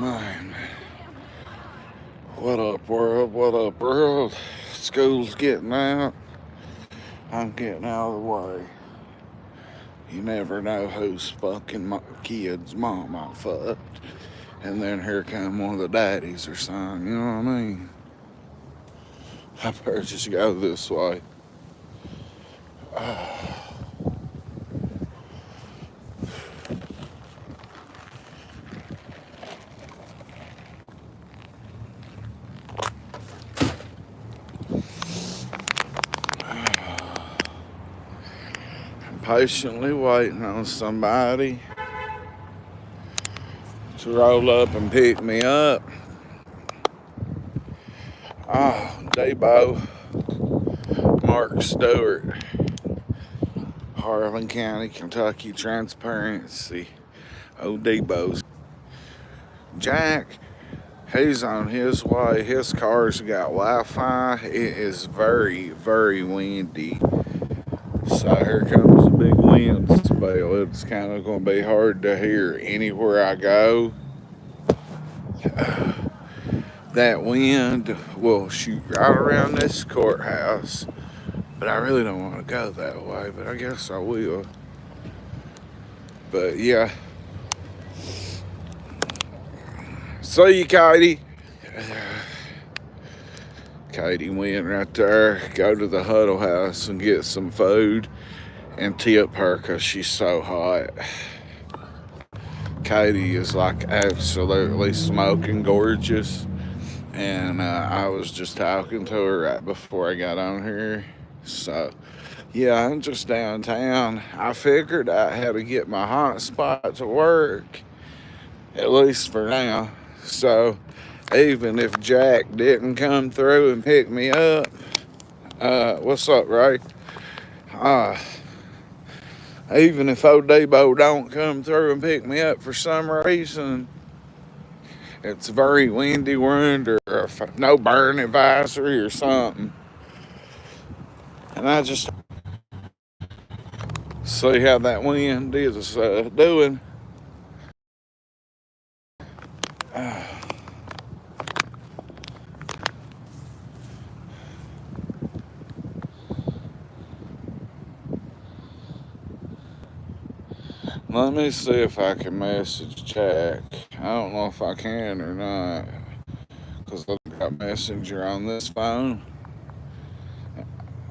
Man, what up, world? What up, world? School's getting out. I'm getting out of the way. You never know whose fucking kid's mom I fucked. And then here come one of the daddies or something, you know what I mean? I better just go this way. I'm patiently waiting on somebody to roll up and pick me up. Debo, Mark Stewart, Harlan County, Kentucky Transparency. Debo's. Jack, he's on his way. His car's got Wi-Fi. It is very, very windy. So here comes the big wind spell. It's kind of going to be hard to hear anywhere I go. That wind will shoot right around this courthouse. But I really don't want to go that way. But I guess I will. But yeah. See you, Katie. Katie went right there, go to the Huddle House and get some food and tip her because she's so hot. Katie is like absolutely smoking gorgeous. And I was just talking to her right before I got on here. So, yeah, I'm just downtown. I figured I had to get my hot spot to work, at least for now. So, even if Jack didn't come through and pick me up, what's up, Ray? Even if Debo don't come through and pick me up for some reason, it's very windy, we're under no burn advisory or something. And I just see how that wind is doing. Let me see if I can message Jack. I don't know if I can or not, because I've got Messenger on this phone.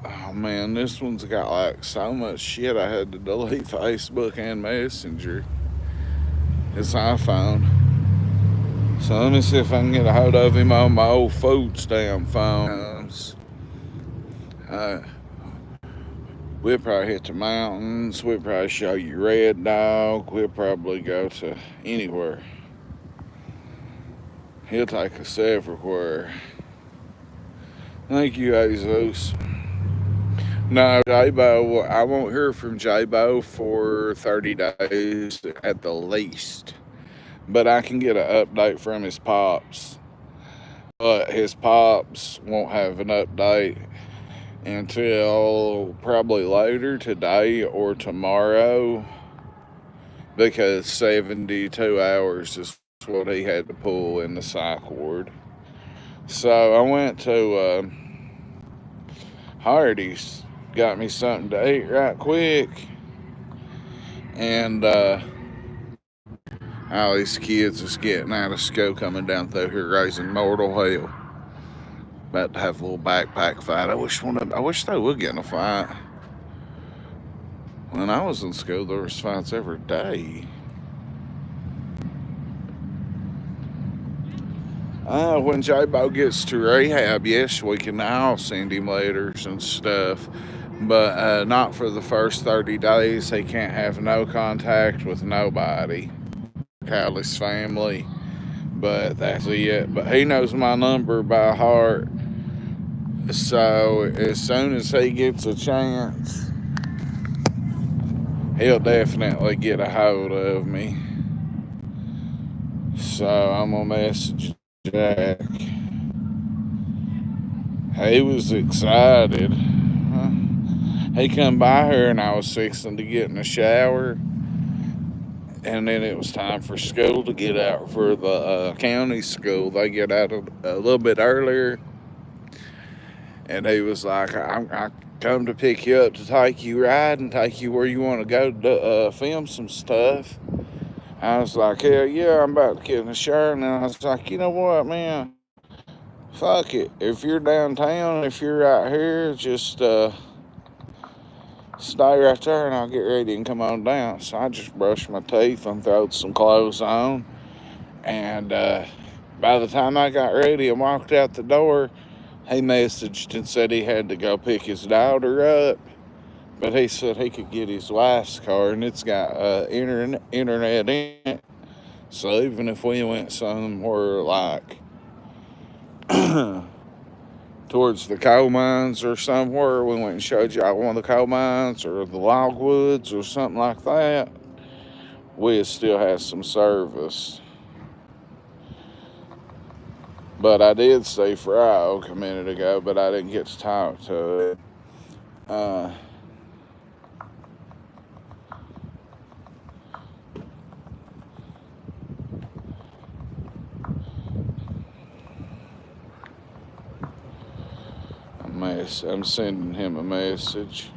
Oh man, this one's got like so much shit I had to delete Facebook and Messenger. It's iPhone. So let me see if I can get a hold of him on my old food stamp phone. We'll probably hit the mountains. We'll probably show you Red Dog. We'll probably go to anywhere. He'll take us everywhere. Thank you, Jesus. No, J-Bo, I won't hear from J-Bo for 30 days at the least. But I can get an update from his pops. But his pops won't have an update until probably later today or tomorrow, because 72 hours is what he had to pull in the psych ward. So I went to Hardee's, got me something to eat right quick, and all these kids is getting out of school coming down through here raising mortal hell. About to have a little backpack fight. I wish they would get in a fight. When I was in school, there was fights every day. When J-Bo gets to rehab, yes, we can all send him letters and stuff. But not for the first 30 days. He can't have no contact with nobody. Callie's family. But that's it. But he knows my number by heart. So as soon as he gets a chance, he'll definitely get a hold of me. So I'm gonna message Jack. He was excited. He come by here and I was fixing to get in the shower. And then it was time for school to get out for the county school. They get out a little bit earlier. And he was like, I come to pick you up to take you ride and take you where you want to go to film some stuff. I was like, hell yeah, I'm about to get in the shower. And I was like, you know what, man? Fuck it. If you're downtown, if you're right here, just stay right there and I'll get ready and come on down. So I just brushed my teeth and threw some clothes on. And by the time I got ready and walked out the door, he messaged and said he had to go pick his daughter up. But he said he could get his wife's car and it's got internet in it. So even if we went somewhere like towards the coal mines or somewhere, we went and showed y'all one of the coal mines or the logwoods or something like that, we still have some service. But I did see Fry Oak a minute ago, but I didn't get to talk to it. I'm sending him a message.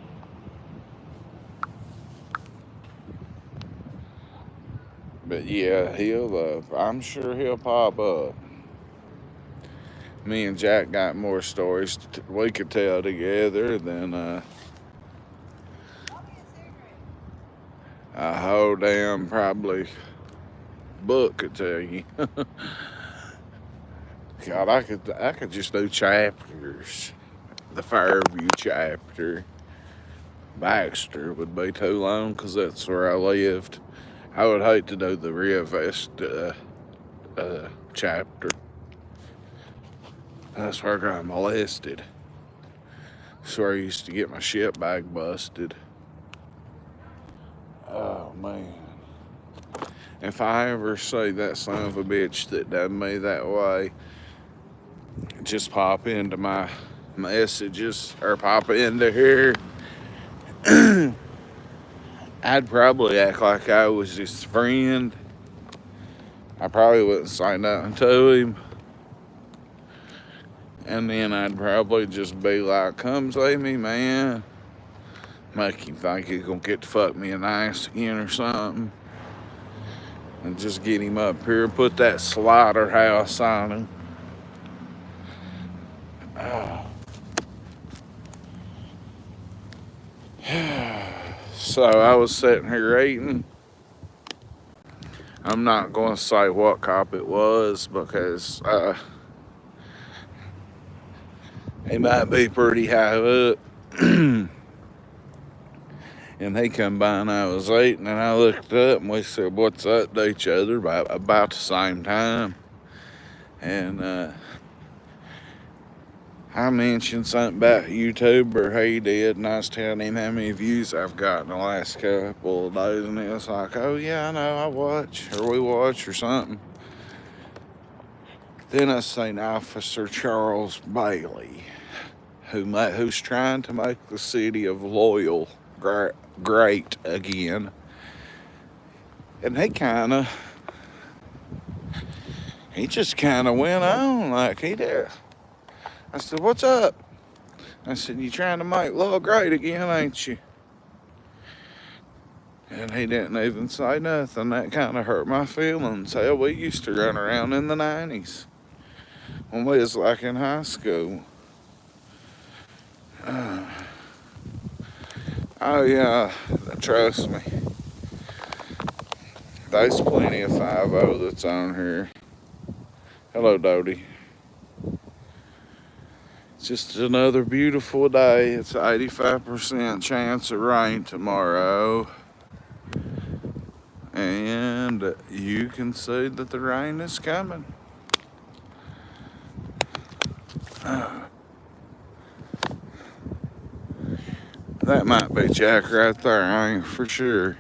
But yeah, I'm sure he'll pop up. Me and Jack got more stories we could tell together than a whole damn probably book could tell you. God, I could just do chapters. The Fairview chapter. Baxter would be too long because that's where I lived. I would hate to do the Rio Vista chapter. That's where I got molested. That's where I used to get my shit bag busted. Oh man. If I ever see that son of a bitch that done me that way, just pop into my messages or pop into here. I'd probably act like I was his friend. I probably wouldn't say nothing to him. And then I'd probably just be like, come see me, man. Make him think he's gonna get to fuck me in the ass again or something. And just get him up here and put that slaughterhouse on him. So I was sitting here eating. I'm not going to say what cop it was because he might be pretty high up. And he come by and I was eating and I looked up and we said, what's up to each other about the same time. And I mentioned something about YouTube, or he did, and I was telling him how many views I've got in the last couple of days, and he was like, oh yeah, I know, I watch, or we watch, or something. Then I seen Officer Charles Bailey, who's trying to make the city of Loyal great again. And he just kind of went on like he did. I said, what's up? I said, you trying to make Loyal great again, ain't you? And he didn't even say nothing. That kind of hurt my feelings. Hell, we used to run around in the 90s when we was like in high school. Oh yeah, trust me. There's plenty of 5-0 that's on here. Hello, Dodie. It's just another beautiful day. It's 85% chance of rain tomorrow. And you can see that the rain is coming. That might be Jack right there, I ain't for sure.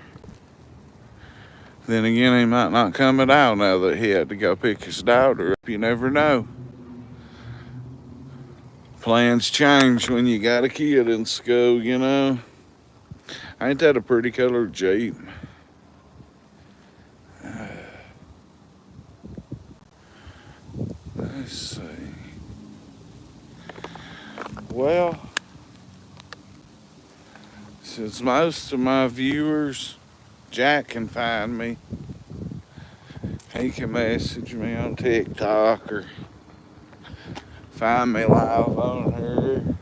Then again, he might not come at all now that he had to go pick his daughter up. You never know. Plans change when you got a kid in school, you know. Ain't that a pretty colored Jeep? Let's see. Well, since most of my viewers, Jack can find me. He can message me on TikTok or find me live on here.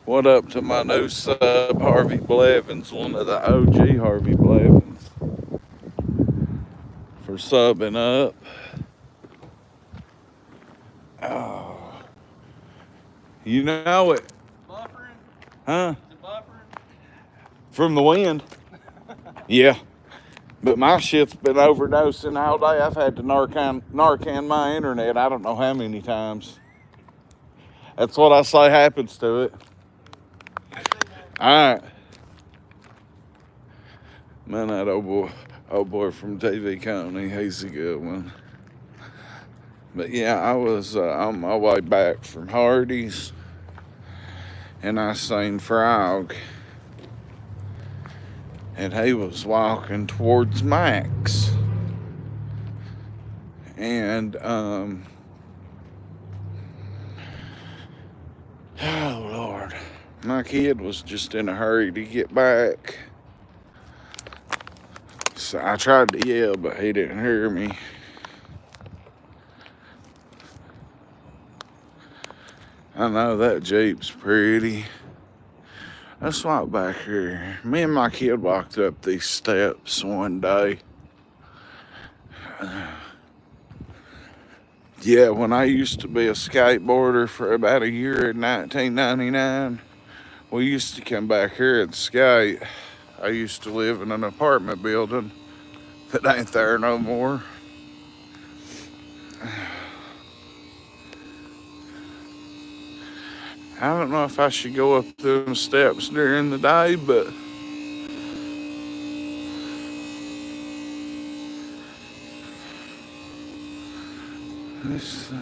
What up to my new sub, Harvey Blevins, one of the OG Harvey Blevins, for subbing up. Oh, you know it. Buffering? Huh? Is it buffering? From the wind. Yeah. But my shit's been overdosing all day. I've had to Narcan my internet I don't know how many times. That's what I say happens to it. All right. Man, that old boy from TV Company, he's a good one. But yeah, I was on my way back from Hardee's, and I seen Frog, and he was walking towards Max. And oh Lord, my kid was just in a hurry to get back. So I tried to yell, but he didn't hear me. I know that Jeep's pretty. Let's walk back here. Me and my kid walked up these steps one day. Yeah, when I used to be a skateboarder for about a year in 1999, we used to come back here and skate. I used to live in an apartment building that ain't there no more. I don't know if I should go up them steps during the day, but let's see.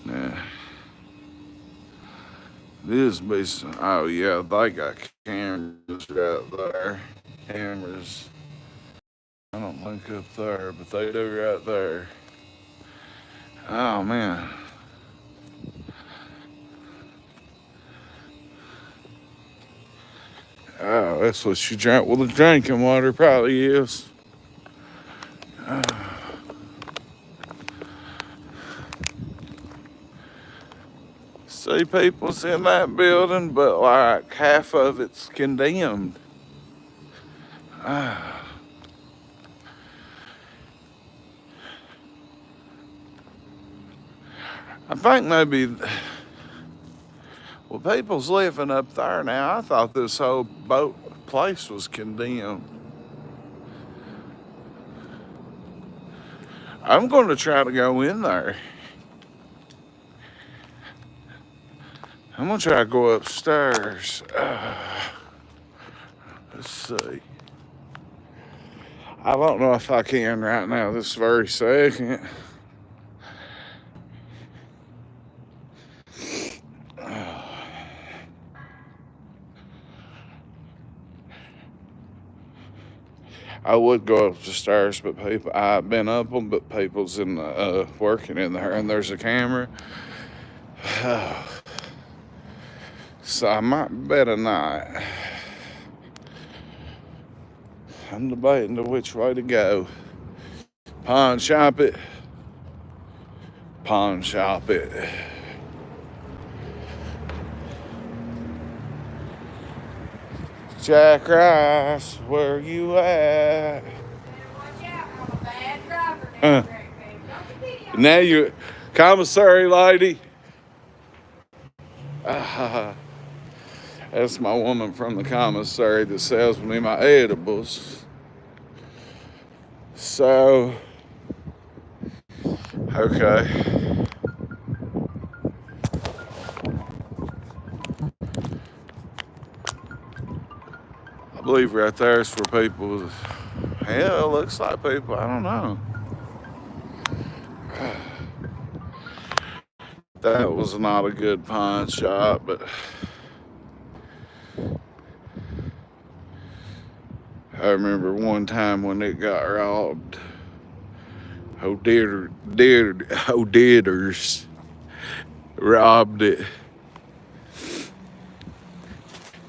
Nah. This be some, oh yeah, they got cameras right there. Cameras. I don't think up there, but they do right there. Oh man. Oh, that's what she drank. Well, the drinking water probably is. See, people's in that building, but like half of it's condemned. I think maybe, well, people's living up there now. I thought this whole boat place was condemned. I'm going to try to go in there. I'm going to try to go upstairs. Let's see. I don't know if I can right now, this very second. I would go up the stairs, but people, I've been up them, but people's in the, working in there, and there's a camera. So I might better not. I'm debating which way to go. Pawn shop it. Pawn shop it. Jack Rice, where you at? Watch out, I'm a bad driver now, Don't you video Now you, commissary lady. That's my woman from the commissary that sells me my edibles. So, okay. I believe right there is for people. Yeah, it looks like people. I don't know. That was not a good pawn shop, but I remember one time when it got robbed. Didders robbed it.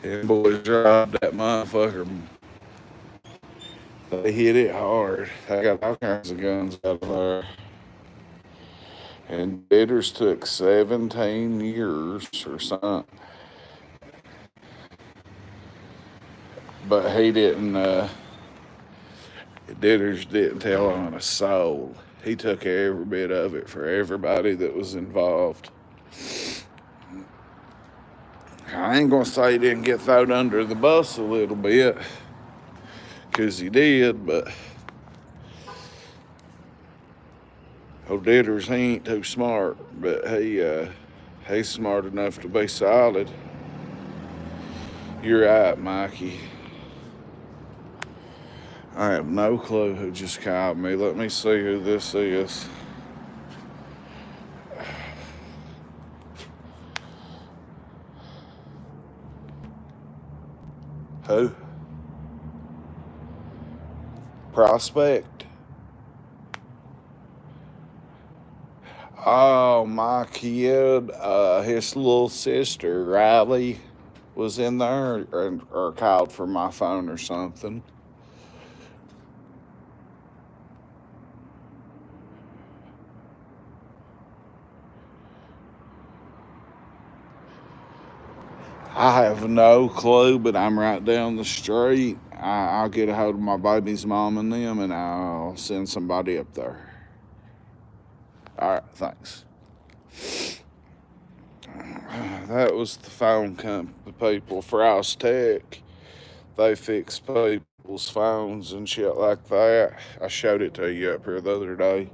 And boys robbed that motherfucker. They hit it hard. They got all kinds of guns out of there. And Didders took 17 years or something. But he didn't, Didders didn't tell on a soul. He took every bit of it for everybody that was involved. I ain't gonna say he didn't get thrown under the bus a little bit, because he did, but Didders, he ain't too smart, but he's smart enough to be solid. You're right, Mikey. I have no clue who just called me. Let me see who this is. Who? Prospect. Oh, my kid, his little sister, Riley, was in there or called for my phone or something. I have no clue, but I'm right down the street. I'll get a hold of my baby's mom and them, and I'll send somebody up there. All right, thanks. That was the phone company people, Frost Tech. They fix people's phones and shit like that. I showed it to you up here the other day.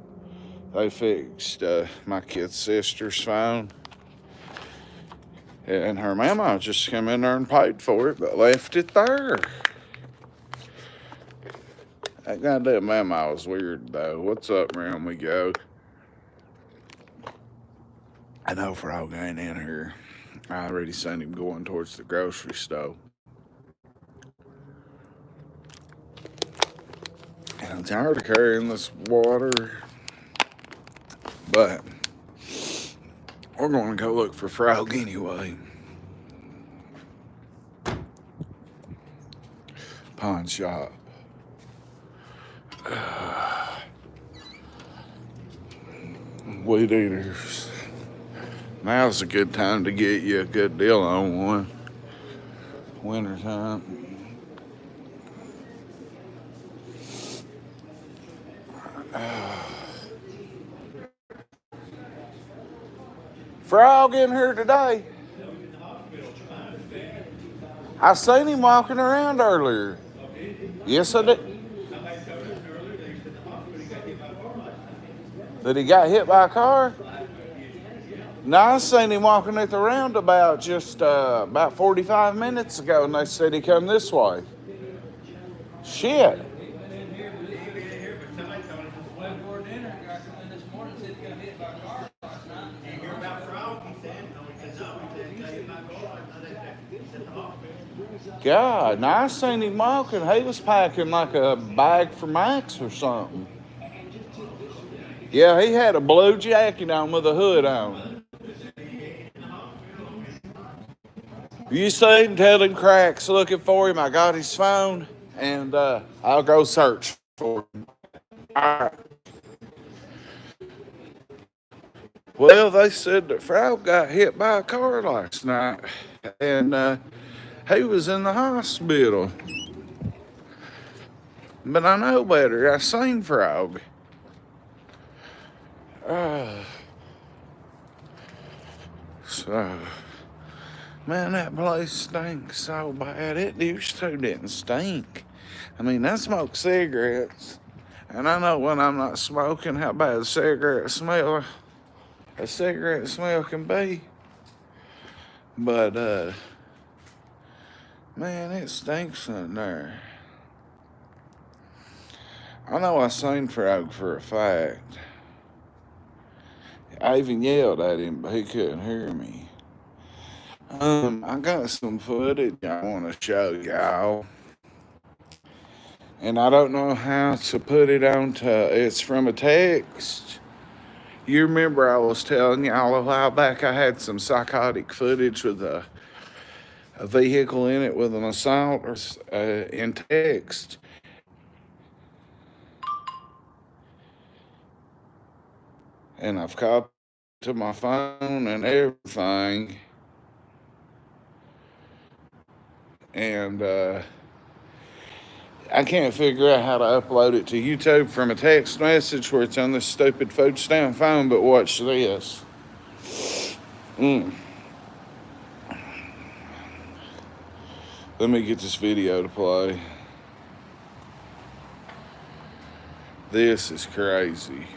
They fixed my kid's sister's phone. And her mama just come in there and paid for it, but left it there. That goddamn mama was weird, though. What's up, round we go? I know Frog ain't in here. I already seen him going towards the grocery store. And I'm tired of carrying this water, but we're going to go look for Frog anyway. Pawn shop. Weed eaters. Now's a good time to get you a good deal on one. Winter time. Frog in here today. I seen him walking around earlier. Yes, I did. That he got hit by a car? No, I seen him walking at the roundabout just about 45 minutes ago, and they said he come this way. Shit. God, now I seen him walking. He was packing like a bag for Max or something. Yeah, he had a blue jacket on with a hood on. You see him, tell him Crack's looking for him. I got his phone, and I'll go search for him. All right. Well, they said that Frog got hit by a car last night, and he was in the hospital. But I know better. I seen Frog. So, man, that place stinks so bad. It used to didn't stink. I mean, I smoke cigarettes, and I know when I'm not smoking how bad a cigarette smell can be. But, man, it stinks in there. I know I seen Frog for a fact. I even yelled at him, but he couldn't hear me. I got some footage I want to show y'all. and I don't know how to put it onto. It's from a text. You remember I was telling y'all a while back I had some psychotic footage with a vehicle in it with an assault or in text, and I've copied it to my phone and everything, and I can't figure out how to upload it to YouTube from a text message where it's on this stupid food stamp phone. But watch this. Let me get this video to play. This is crazy.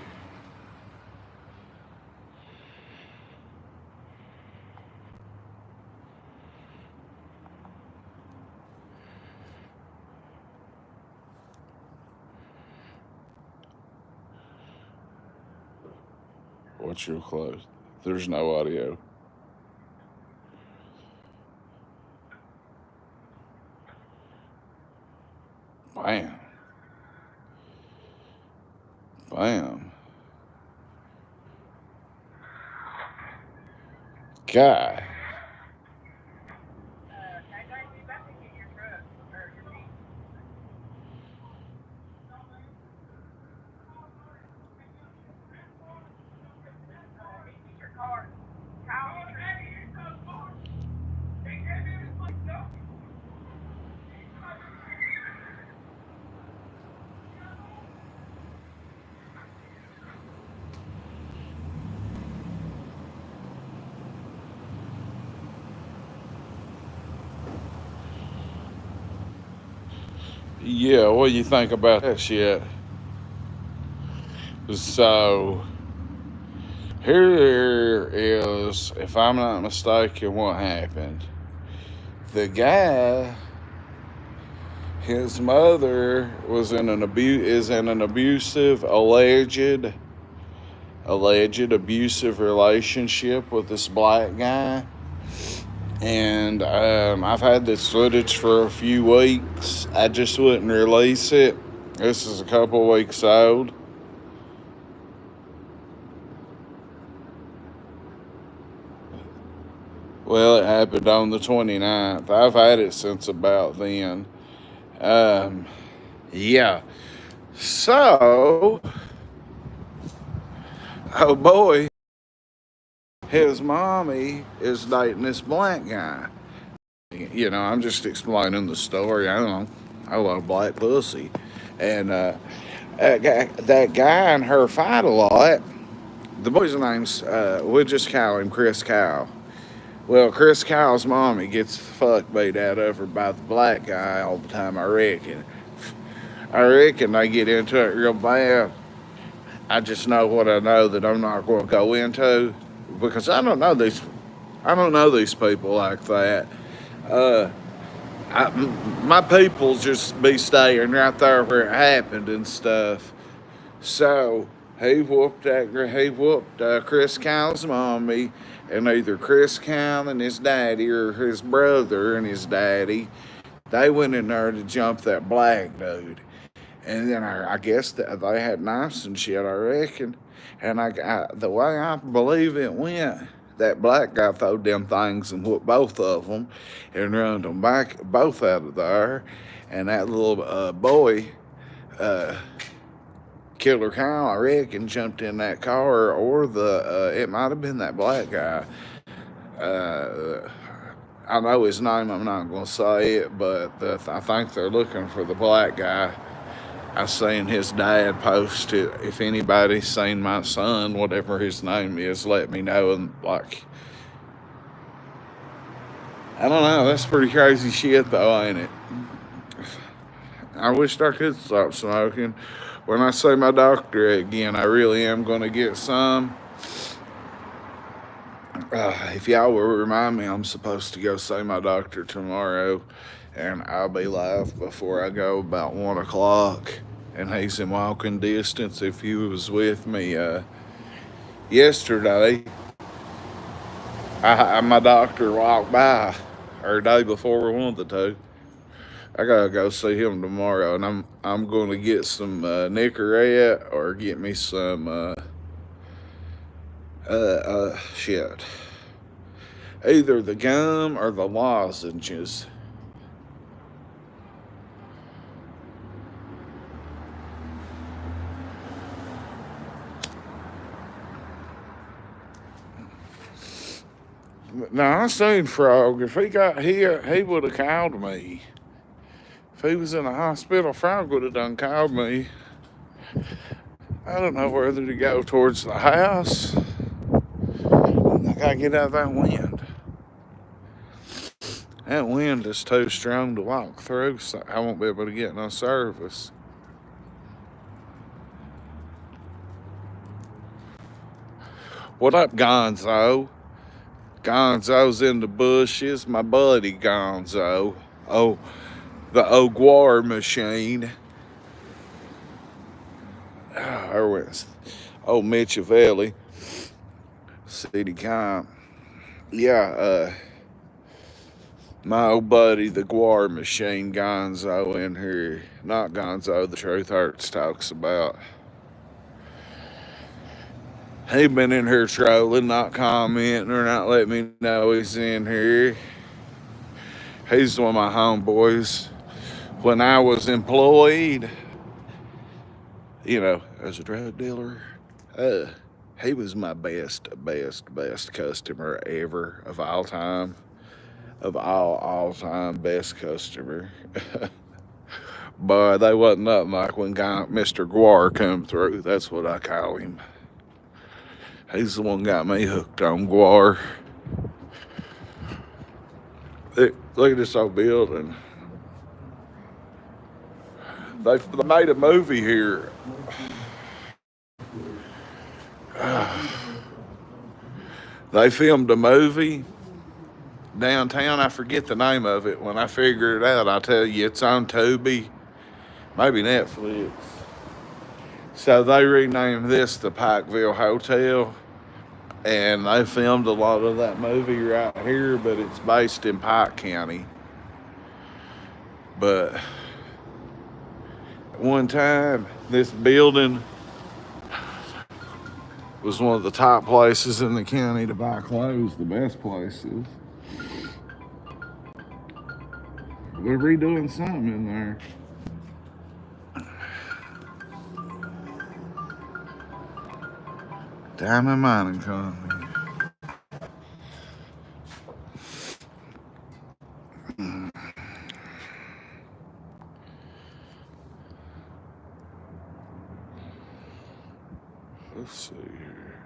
Watch real close. There's no audio. Bam. Bam. God. Yeah, what do you think about that shit? So, here is, if I'm not mistaken, what happened. The guy, his mother was in an abusive, alleged abusive relationship with this black guy. And I've had this footage for a few weeks. I just wouldn't release it. This is a couple weeks old. Well, it happened on the 29th. I've had it since about then. Yeah. So, oh boy, his mommy is dating this black guy. You know, I'm just explaining the story. I don't know. I love black pussy. And that guy and her fight a lot. The boy's name's, we'll just call him Chris Kyle. Well, Chris Kyle's mommy gets the fuck beat out of her by the black guy all the time, I reckon. I reckon they get into it real bad. I just know what I know that I'm not going to go into because I don't know these people like that. My people just be staying right there where it happened and stuff. So he whooped Chris Kyle's mommy, and either Chris Kyle and his daddy or his brother and his daddy, they went in there to jump that black dude. And then I guess that they had knives and shit, I reckon. And the way I believe it went, that black guy throwed them things and whooped both of them and run them back, both out of there. And that little boy, Killer Kyle, I reckon, jumped in that car, or it might have been that black guy. I know his name, I'm not going to say it, but I think they're looking for the black guy. I seen his dad post it. If anybody's seen my son, whatever his name is, let me know. And like, I don't know. That's pretty crazy shit, though, ain't it? I wish I could stop smoking. When I see my doctor again, I really am going to get some. If y'all will remind me, I'm supposed to go see my doctor tomorrow, and I'll be live before I go about 1 o'clock. And he's in walking distance. If he was with me yesterday, my doctor walked by, or day before, one of the two. I gotta go see him tomorrow, and I'm going to get some Nicorette or get me some shit, either the gum or the lozenges. Now I seen Frog. If he got here, he would have called me. If he was in the hospital, Frog would have done called me. I don't know whether to go towards the house. I gotta get out of that wind. That wind is too strong to walk through, so I won't be able to get no service. What up, Gonzo? Gonzo's in the bushes. My buddy Gonzo. Oh, the Oguar machine. Oh, Mitchavelli. City Comp. Yeah, my old buddy, the Guar machine, Gonzo in here. Not Gonzo, the Truth Hurts talks about. He been in here trolling, not commenting or not letting me know he's in here. He's one of my homeboys. When I was employed, as a drug dealer, he was my best customer ever of all time. Of all time best customer. But they wasn't nothing like when Mr. Guar come through. That's what I call him. He's the one got me hooked on Guar. Look at this old building. They made a movie here. They filmed a movie downtown. I forget the name of it. When I figure it out, I'll tell you. It's on Tubi, maybe Netflix. So they renamed this the Pikeville Hotel, and they filmed a lot of that movie right here, but it's based in Pike County. But one time, this building was one of the top places in the county to buy clothes, the best places. They're redoing something in there. Diamond Mining Company. Let's see here.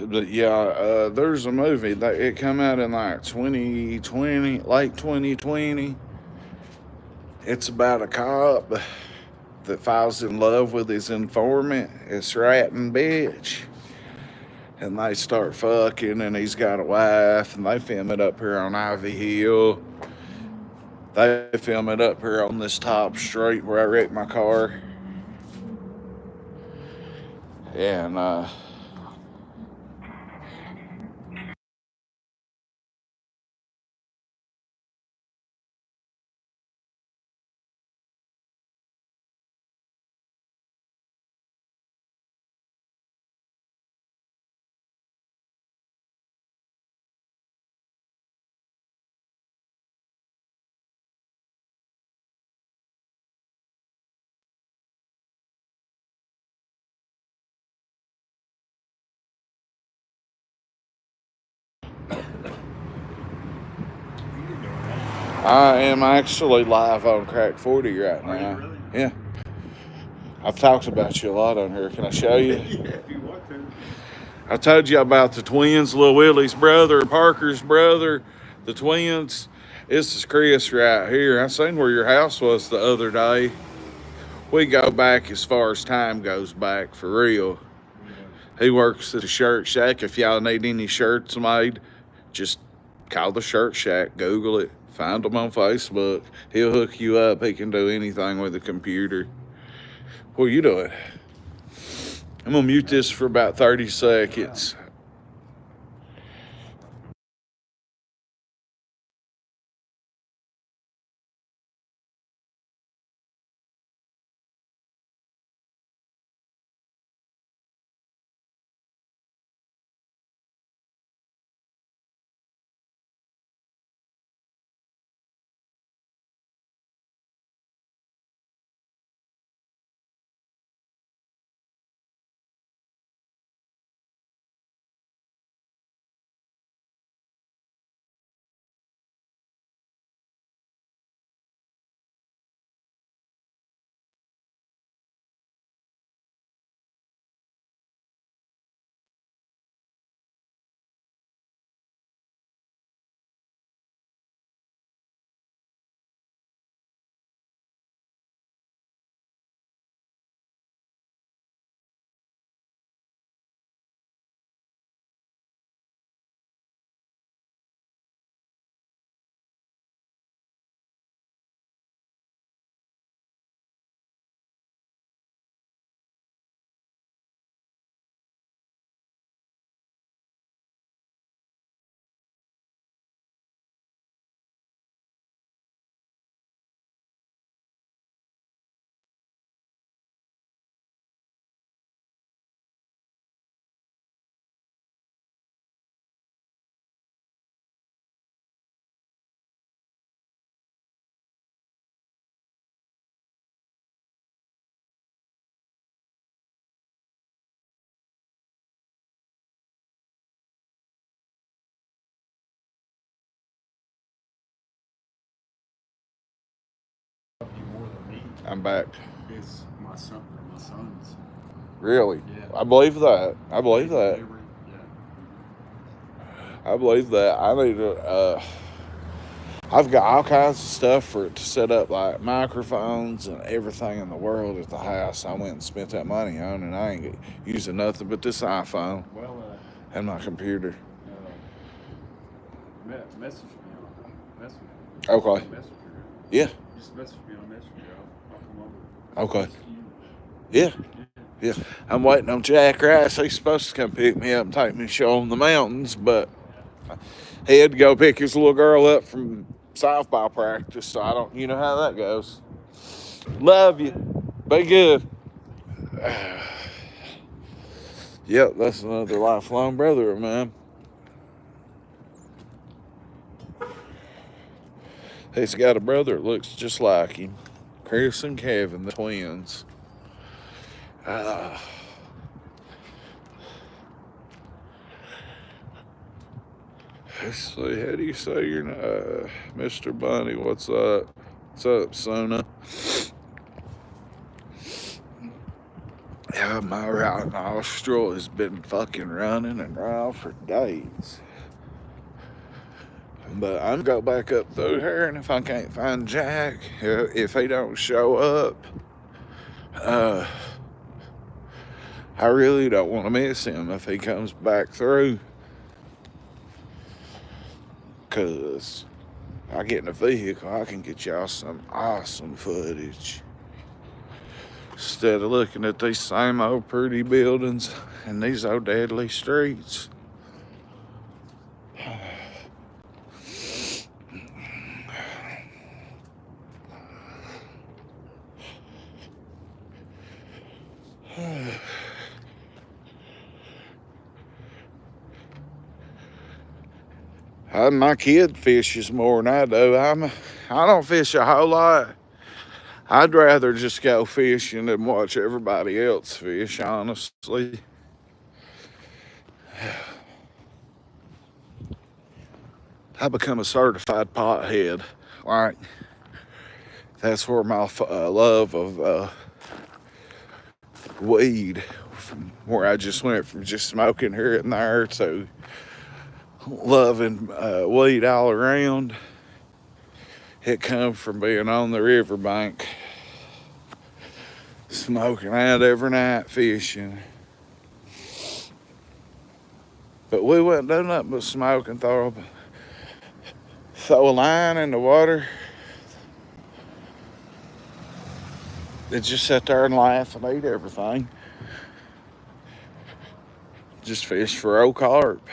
But yeah, there's a movie that it come out in like 2020, late 2020. It's about a cop that falls in love with his informant, his ratting bitch. And they start fucking, and he's got a wife, and they film it up here on Ivy Hill. They film it up here on this top street where I wrecked my car. And I am actually live on Crack 40 right now. Are you really? Yeah. I've talked about you a lot on here. Can I show you? Yeah, if you want to. I told you about the twins, Lil Willie's brother, Parker's brother, the twins. This is Chris right here. I seen where your house was the other day. We go back as far as time goes back, for real. He works at a shirt shack. If y'all need any shirts made, just call the Shirt Shack. Google it. Find him on Facebook. He'll hook you up. He can do anything with a computer. What are you doing? I'm going to mute this for about 30 seconds. I'm back. It's my son's. Really? Yeah. I believe that. I believe that. Delivery. Yeah. I believe that. I need to. I've got all kinds of stuff for it to set up, like microphones and everything in the world at the house. I went and spent that money on, and I ain't using nothing but this iPhone Well, and my computer. message me on Messenger. Okay. Messenger. Yeah. Just message me on Messenger. I'll come over. Okay. Yeah. Yeah. I'm waiting on Jack Rice. He's supposed to come pick me up and take me to show him the mountains, but he had to go pick his little girl up from softball practice, so I don't, you know how that goes. Love you. Be good. Yep, that's another lifelong brother of mine. He's got a brother that looks just like him. Chris and Kevin, the twins. Let's see, how do you say your name? Mr. Bunny, what's up? What's up, Sona? Yeah, my right nostril has been fucking running and raw for days. But I'm gonna go back up through here, and if I can't find Jack, if he don't show up, I really don't want to miss him if he comes back through. Cause I get in a vehicle, I can get y'all some awesome footage. Instead of looking at these same old pretty buildings and these old deadly streets. My kid fishes more than I do. I don't fish a whole lot. I'd rather just go fishing than watch everybody else fish, honestly. I become a certified pothead. Like, that's where my love of weed, from where I just went from just smoking here and there to loving weed all around. It come from being on the riverbank, smoking out every night, fishing. But we wouldn't do nothing but smoke and throw a line in the water. They just sit there and laugh and eat everything. Just fish for old carp.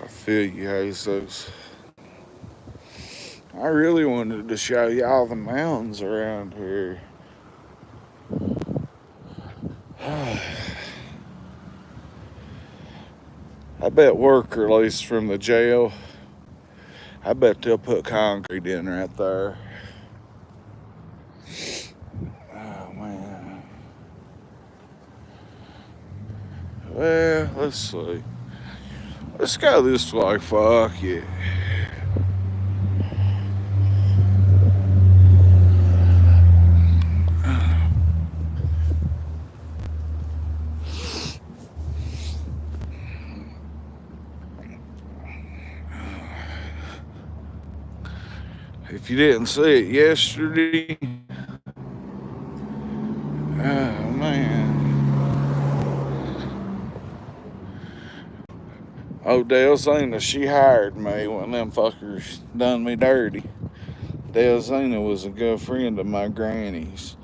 I feel you, Jesus. I really wanted to show y'all the mountains around here. I bet work released from the jail, I bet they'll put concrete in right there. Oh, man. Well, let's see. Let's go this way, fuck it. If you didn't see it yesterday, oh man. Oh, Delzina, she hired me when them fuckers done me dirty. Delzina was a good friend of my granny's.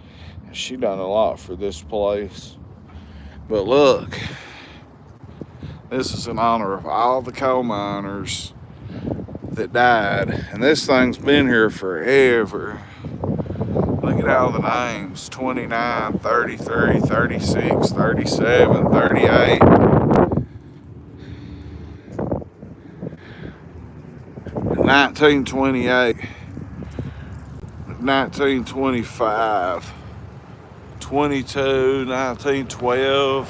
And she done a lot for this place. But look, this is in honor of all the coal miners that died. And this thing's been here forever. Look at all the names. 29, 33, 36, 37, 38. 1928, 1925, 22, 1912,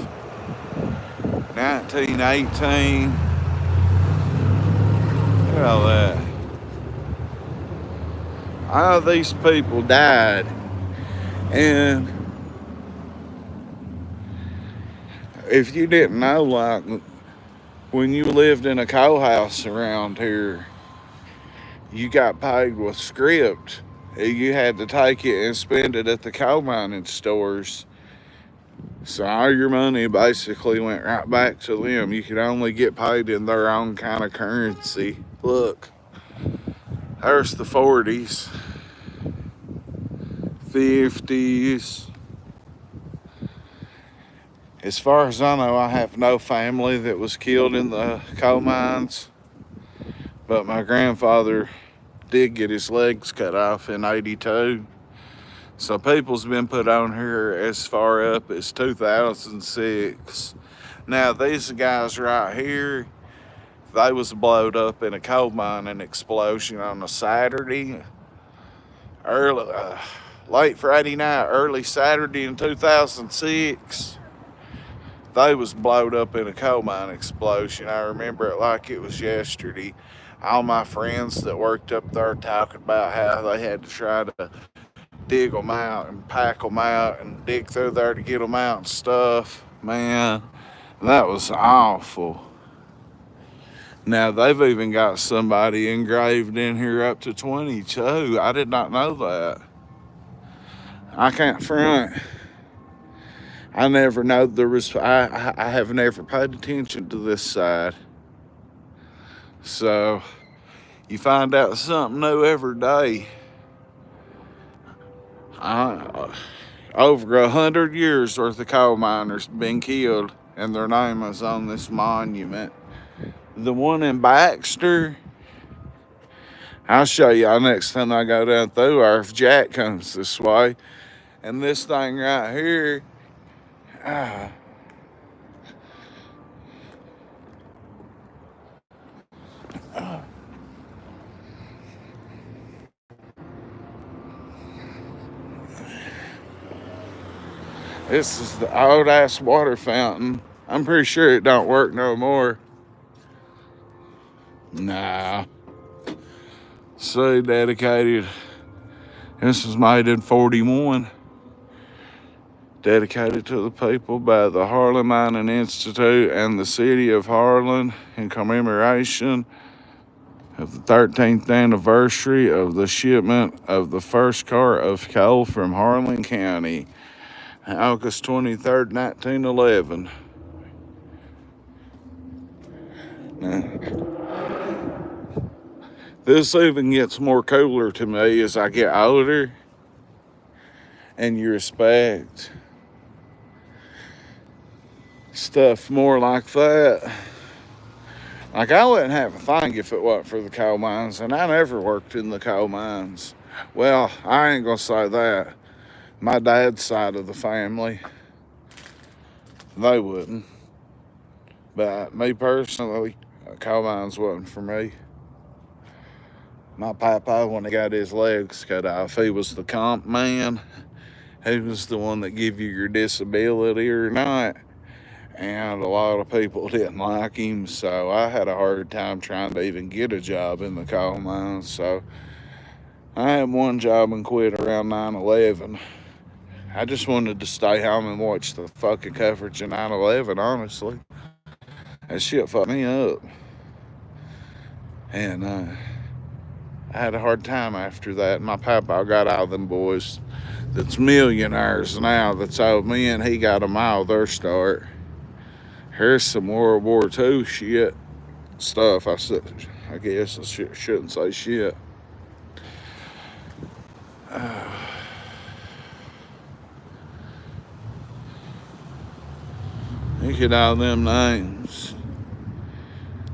1918. Look at all that. All these people died. And if you didn't know, like, when you lived in a coal house around here, you got paid with script. You had to take it and spend it at the coal mining stores. So all your money basically went right back to them. You could only get paid in their own kind of currency. Look, there's the 40s, 50s. As far as I know, I have no family that was killed in the coal mines, but my grandfather did get his legs cut off in '82. So people's been put on here as far up as 2006. Now these guys right here, they was blowed up in a coal mining explosion on a Saturday, late Friday night, early Saturday in 2006. They was blowed up in a coal mine explosion. I remember it like it was yesterday. All my friends that worked up there talking about how they had to try to dig them out and pack them out and dig through there to get them out and stuff. Man, that was awful. Now they've even got somebody engraved in here up to 22. I did not know that. I can't front. I never know there was, I have never paid attention to this side. So you find out something new every day. Over 100 years worth of coal miners been killed, and their name is on this monument. The one in Baxter, I'll show y'all next time I go down through, or if Jack comes this way. And this thing right here, this is the old ass water fountain. I'm pretty sure it don't work no more. Nah. So dedicated. This was made in 41. Dedicated to the people by the Harlan Mining Institute and the city of Harlan in commemoration of the 13th anniversary of the shipment of the first car of coal from Harlan County, August 23rd, 1911. Now, this even gets more cooler to me as I get older and you respect stuff more like that. Like, I wouldn't have a thing if it wasn't for the coal mines, and I never worked in the coal mines. Well, I ain't gonna say that. My dad's side of the family, they wouldn't. But me personally, coal mines wasn't for me. My papa, when he got his legs cut off, he was the comp man. He was the one that give you your disability or not. And a lot of people didn't like him, so I had a hard time trying to even get a job in the coal mines. So I had one job and quit around 9/11. I just wanted to stay home and watch the fucking coverage of 9/11, honestly. That shit fucked me up. And I had a hard time after that. My papa got all them boys that's millionaires now that's old men. He got them all their start. Here's some World War II shit stuff. I guess I shouldn't say shit. Look at all them names.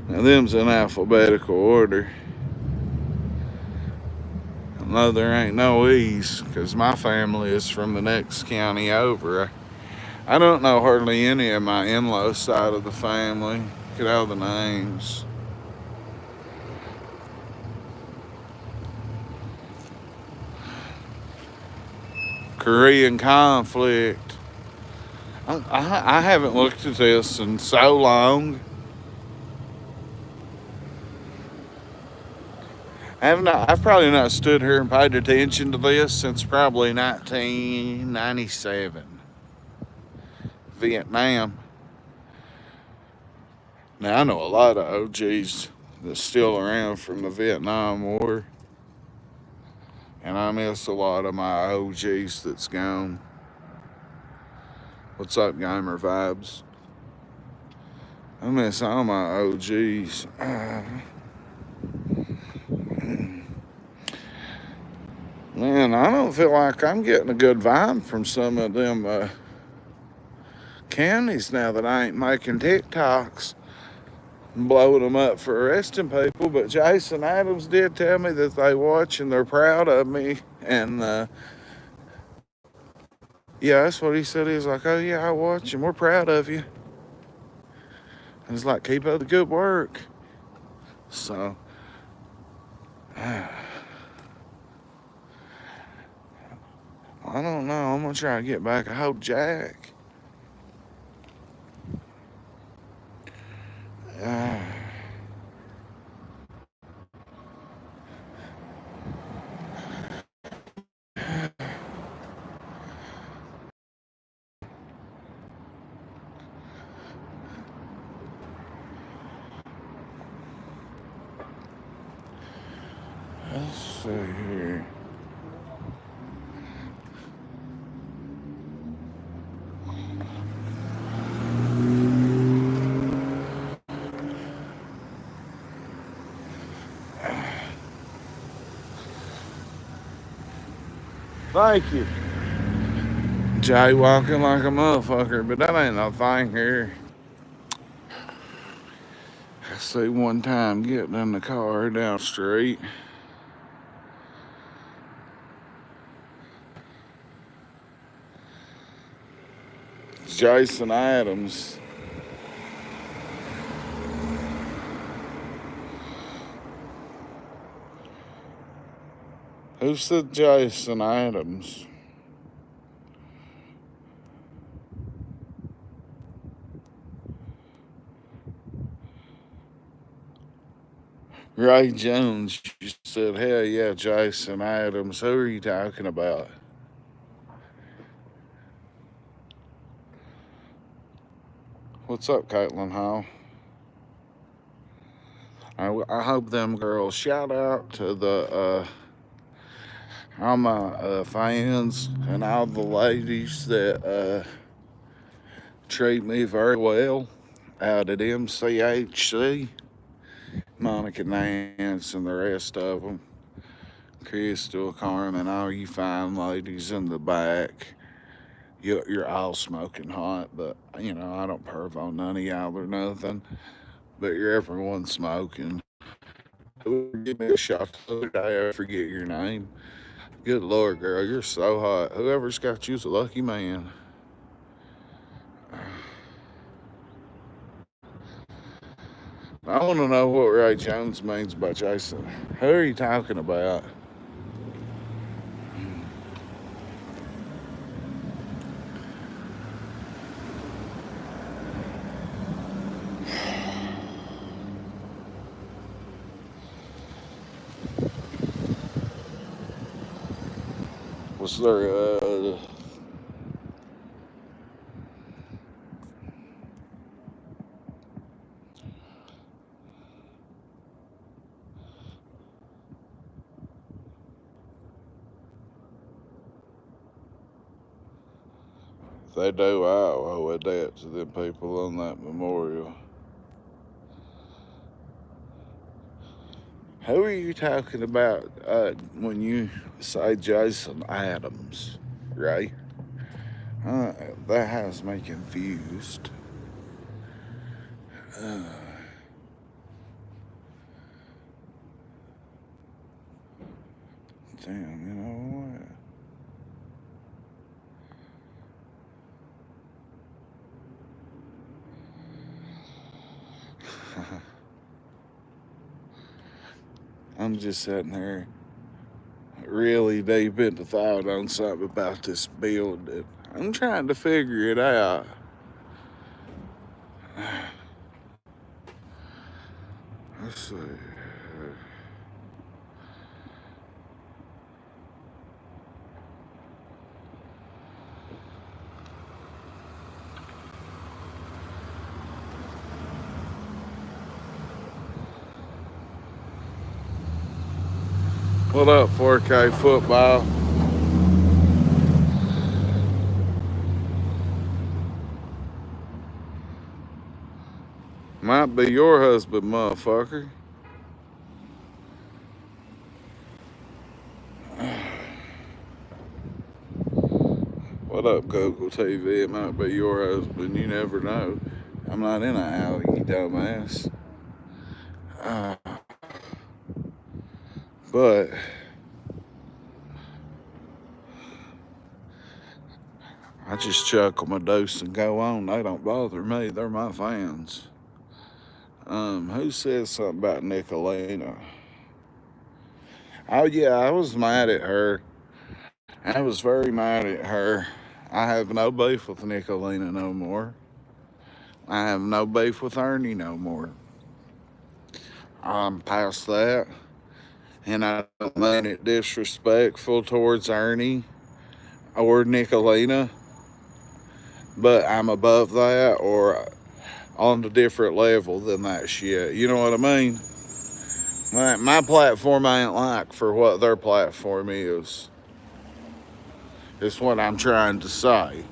Now them's in alphabetical order. I know there ain't no E's because my family is from the next county over. I don't know hardly any of my in-law side of the family. Look at all the names. Korean conflict. I haven't looked at this in so long. I've probably not stood here and paid attention to this since probably 1997. Vietnam. Now I know a lot of OGs that's still around from the Vietnam War, and I miss a lot of my OGs that's gone. What's up, gamer vibes? I miss all my OGs. Man, I don't feel like I'm getting a good vibe from some of them counties now that I ain't making TikToks and blowing them up for arresting people. But Jason Adams did tell me that they watch and they're proud of me. And yeah, that's what he said. He was like, "Oh yeah, I watch and we're proud of you." I was like, "Keep up the good work." So I don't know. I'm gonna try to get back a hold Jack. Let's see here. Thank you. Jaywalking like a motherfucker, but that ain't no thing here. I see one time getting in the car down the street. It's Jason Adams. Who said Jason Adams? Ray Jones, you said, hell yeah, Jason Adams. Who are you talking about? What's up, Caitlin Hall? I hope them girls, shout out to all my fans and all the ladies that treat me very well out at MCHC. Monica Nance and the rest of them. Crystal, Carmen, all you fine ladies in the back. You're all smoking hot, but you know, I don't perv on none of y'all or nothing. But you're everyone smoking. Whoever give me a shot the other day, I forget your name. Good Lord, girl, you're so hot. Whoever's got you's a lucky man. I want to know what Ray Jones means by Jason. Who are you talking about? Was there they do, I owe a debt to them people on that memorial. Who are you talking about when you say Jason Adams, right? That has me confused. Damn, you know what? I'm just sitting here really deep into thought on something about this building. I'm trying to figure it out. Let's see. What up, 4K football? Might be your husband, motherfucker. What up, Google TV? It might be your husband. You never know. I'm not in an alley, you dumbass. But I just chuckle my dose and go on. They don't bother me. They're my fans. Who said something about Nicolina? Oh yeah, I was mad at her. I was very mad at her. I have no beef with Nicolina no more. I have no beef with Ernie no more. I'm past that. And I don't mean it disrespectful towards Ernie or Nicolina, but I'm above that or on a different level than that shit. You know what I mean? My platform ain't like for what their platform is. It's what I'm trying to say.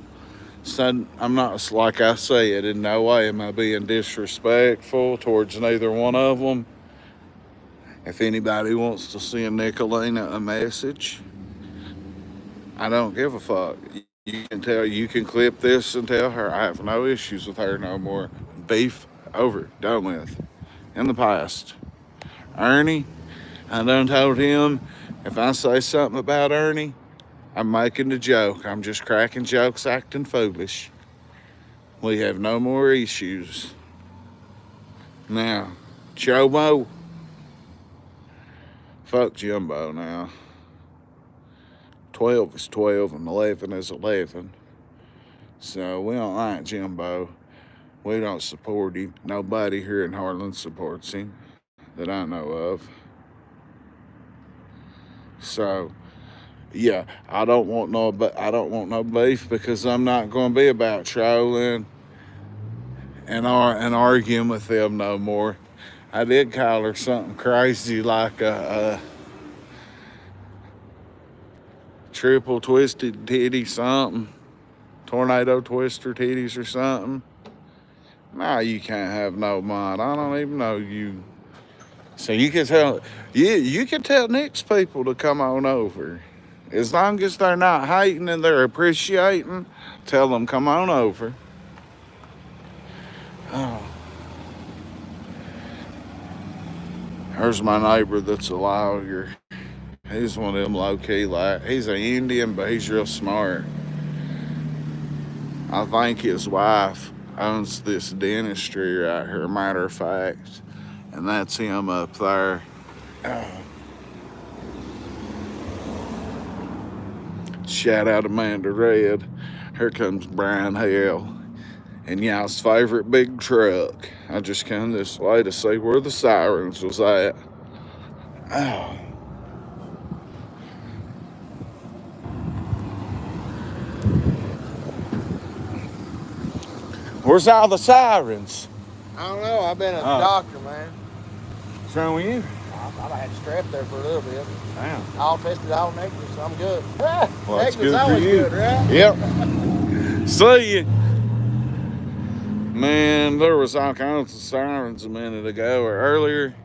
So I'm not, like I said, in no way am I being disrespectful towards neither one of them. If anybody wants to send Nicolina a message, I don't give a fuck. You can clip this and tell her I have no issues with her no more. Beef over, done with. In the past. Ernie, I done told him if I say something about Ernie, I'm making the joke. I'm just cracking jokes, acting foolish. We have no more issues. Now, Chobo, fuck Jumbo now. 12 is 12 and 11 is 11. So we don't like Jimbo. We don't support him. Nobody here in Harlan supports him that I know of. So yeah, I don't want no beef because I'm not going to be about trolling and arguing with them no more. I did call her something crazy like a triple twisted titty something, tornado twister titties or something. Nah, you can't have no mind. I don't even know you. So you can tell Nick's people to come on over. As long as they're not hating and they're appreciating, tell them come on over. Oh. There's my neighbor that's a lawyer. He's one of them low-key, he's an Indian, but he's real smart. I think his wife owns this dentistry right here, matter of fact. And that's him up there. Shout out Amanda Red. Here comes Brian Hale and y'all's favorite big truck. I just came this way to see where the sirens was at. Oh. Where's all the sirens? I don't know. I've been at the doctor, man. What's wrong with you? I had strep there for a little bit. Damn. All tested, all negative, so I'm good. Well, that's good for always you. Good, right? Yep. See you. Man, there was all kinds of sirens a minute ago or earlier.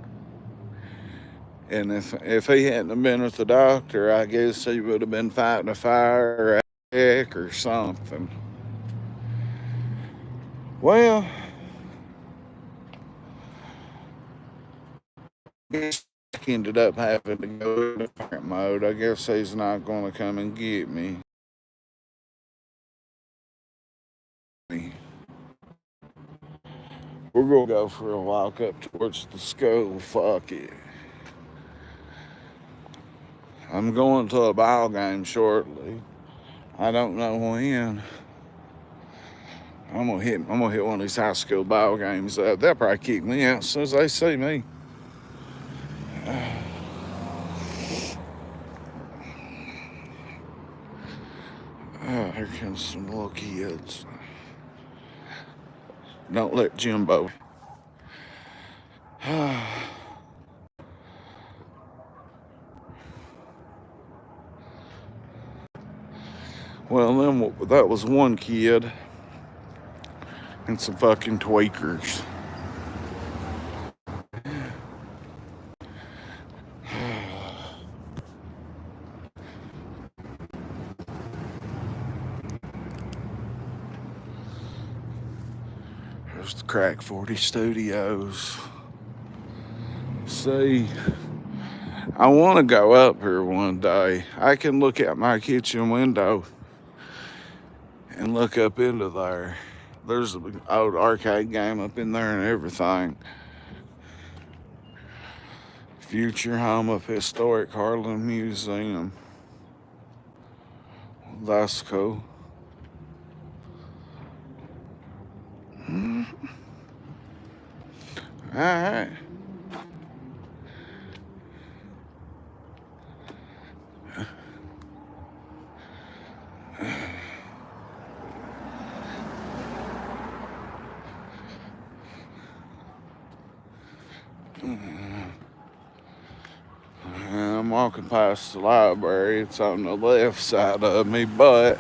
And if he hadn't have been at the doctor, I guess he would have been fighting a fire or a heck or something. Well, I ended up having to go in different mode. I guess he's not going to come and get me. We're going to go for a walk up towards the school. Fuck it. I'm going to a ball game shortly. I don't know when. I'm gonna hit one of these high school ball games. They'll probably kick me out as soon as they see me. Here comes some little kids. Don't let Jimbo. Well, then that was one kid and some fucking tweakers. There's the Crack 40 Studios. See, I want to go up here one day. I can look out my kitchen window and look up into there. There's an old arcade game up in there and everything. Future home of historic Harlan Museum. That's cool. All right. I'm walking past the library. It's on the left side of me, but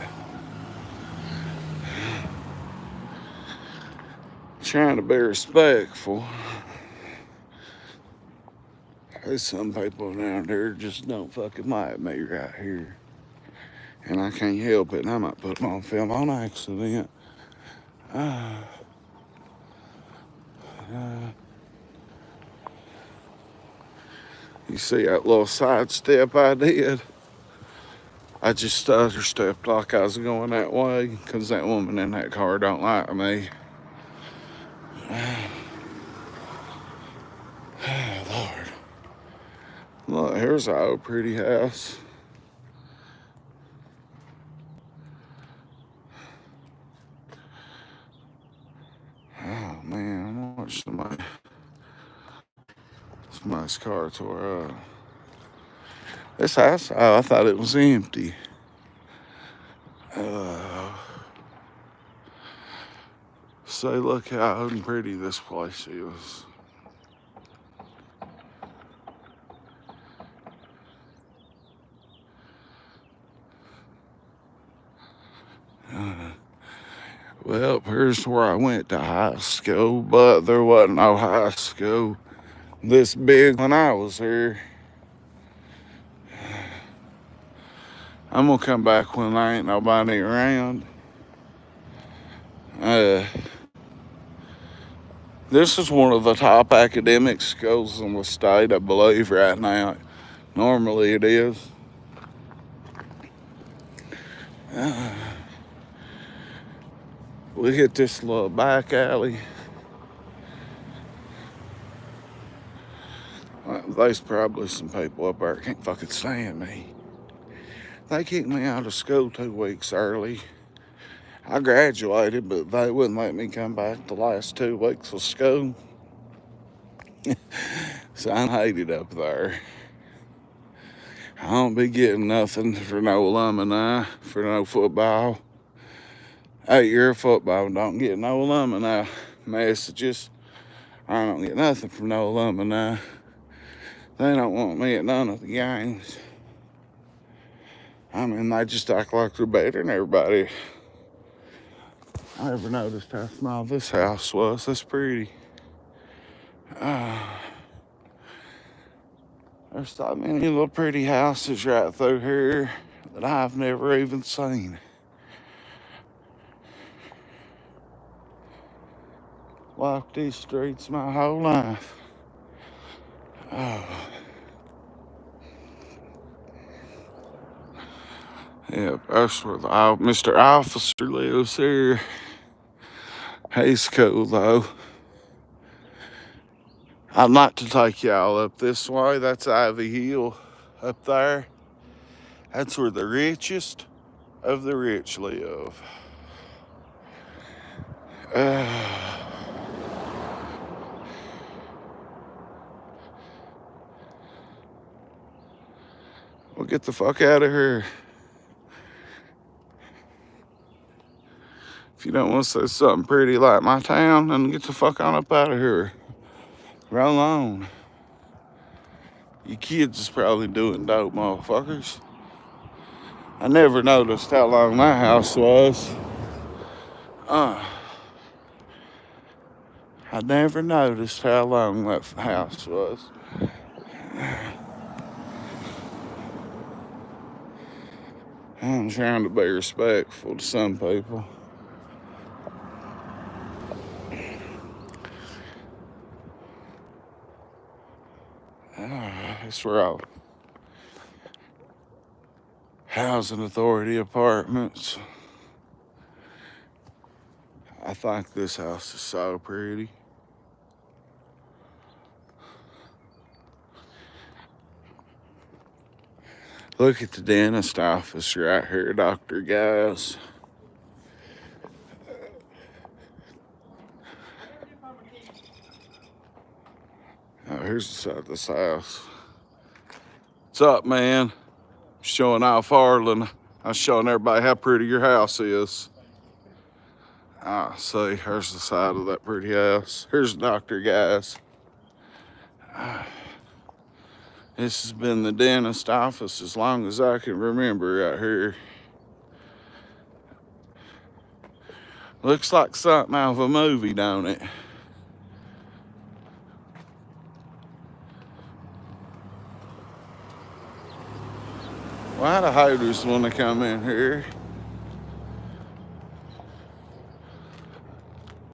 trying to be respectful. There's some people down there just don't fucking like me right here. And I can't help it, and I might put them on film on accident. You see that little side step I did? I just stutter stepped like I was going that way because that woman in that car don't like me. Lord. Look, here's our old pretty house. Oh man, I'm watching somebody's car tore up. This house, oh, I thought it was empty. Say, look how old and pretty this place is. Well, here's where I went to high school, but there wasn't no high school this big when I was here. I'm gonna come back when there ain't nobody around. This is one of the top academic schools in the state, I believe, right now. Normally it is. We hit this little back alley. There's probably some people up there can't fucking stand me. They kicked me out of school 2 weeks early. I graduated, but they wouldn't let me come back the last 2 weeks of school. So I hated up there. I don't be getting nothing for no alumni, for no football. 8-year football don't get no alumni messages. I don't get nothing from no alumni. They don't want me at none of the games. I mean, they just act like they're better than everybody. I never noticed how small this house was. That's pretty. There's so many little pretty houses right through here that I've never even seen. Walked these streets my whole life. Yep, that's where Mr. Officer lives here. He's cool though. I'd like to take y'all up this way. That's Ivy Hill up there. That's where the richest of the rich live. Well, get the fuck out of here. If you don't want to say something pretty like my town, then get the fuck on up out of here. Roll on. You kids is probably doing dope, motherfuckers. I never noticed how long my house was. I never noticed how long that house was. I'm trying to be respectful to some people. It's where all housing authority apartments. I think this house is so pretty. Look at the dentist office right here, Dr. Guys. Oh, here's the side of this house. What's up, man? Showing off Arlen. I'm showing everybody how pretty your house is. Ah, see, here's the side of that pretty house. Here's Dr. Guys. This has been the dentist office as long as I can remember right here. Looks like something out of a movie, don't it? Why do haters want to come in here?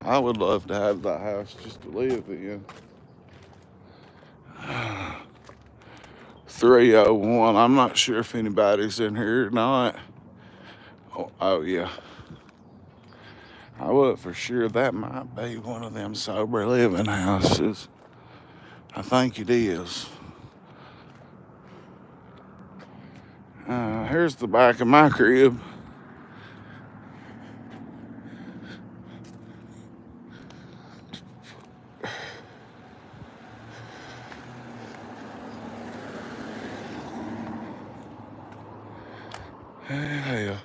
I would love to have that house just to live in. 301. I'm not sure if anybody's in here or not. Oh yeah. I would for sure. That might be one of them sober living houses. I think it is. Here's the back of my crib. Hell.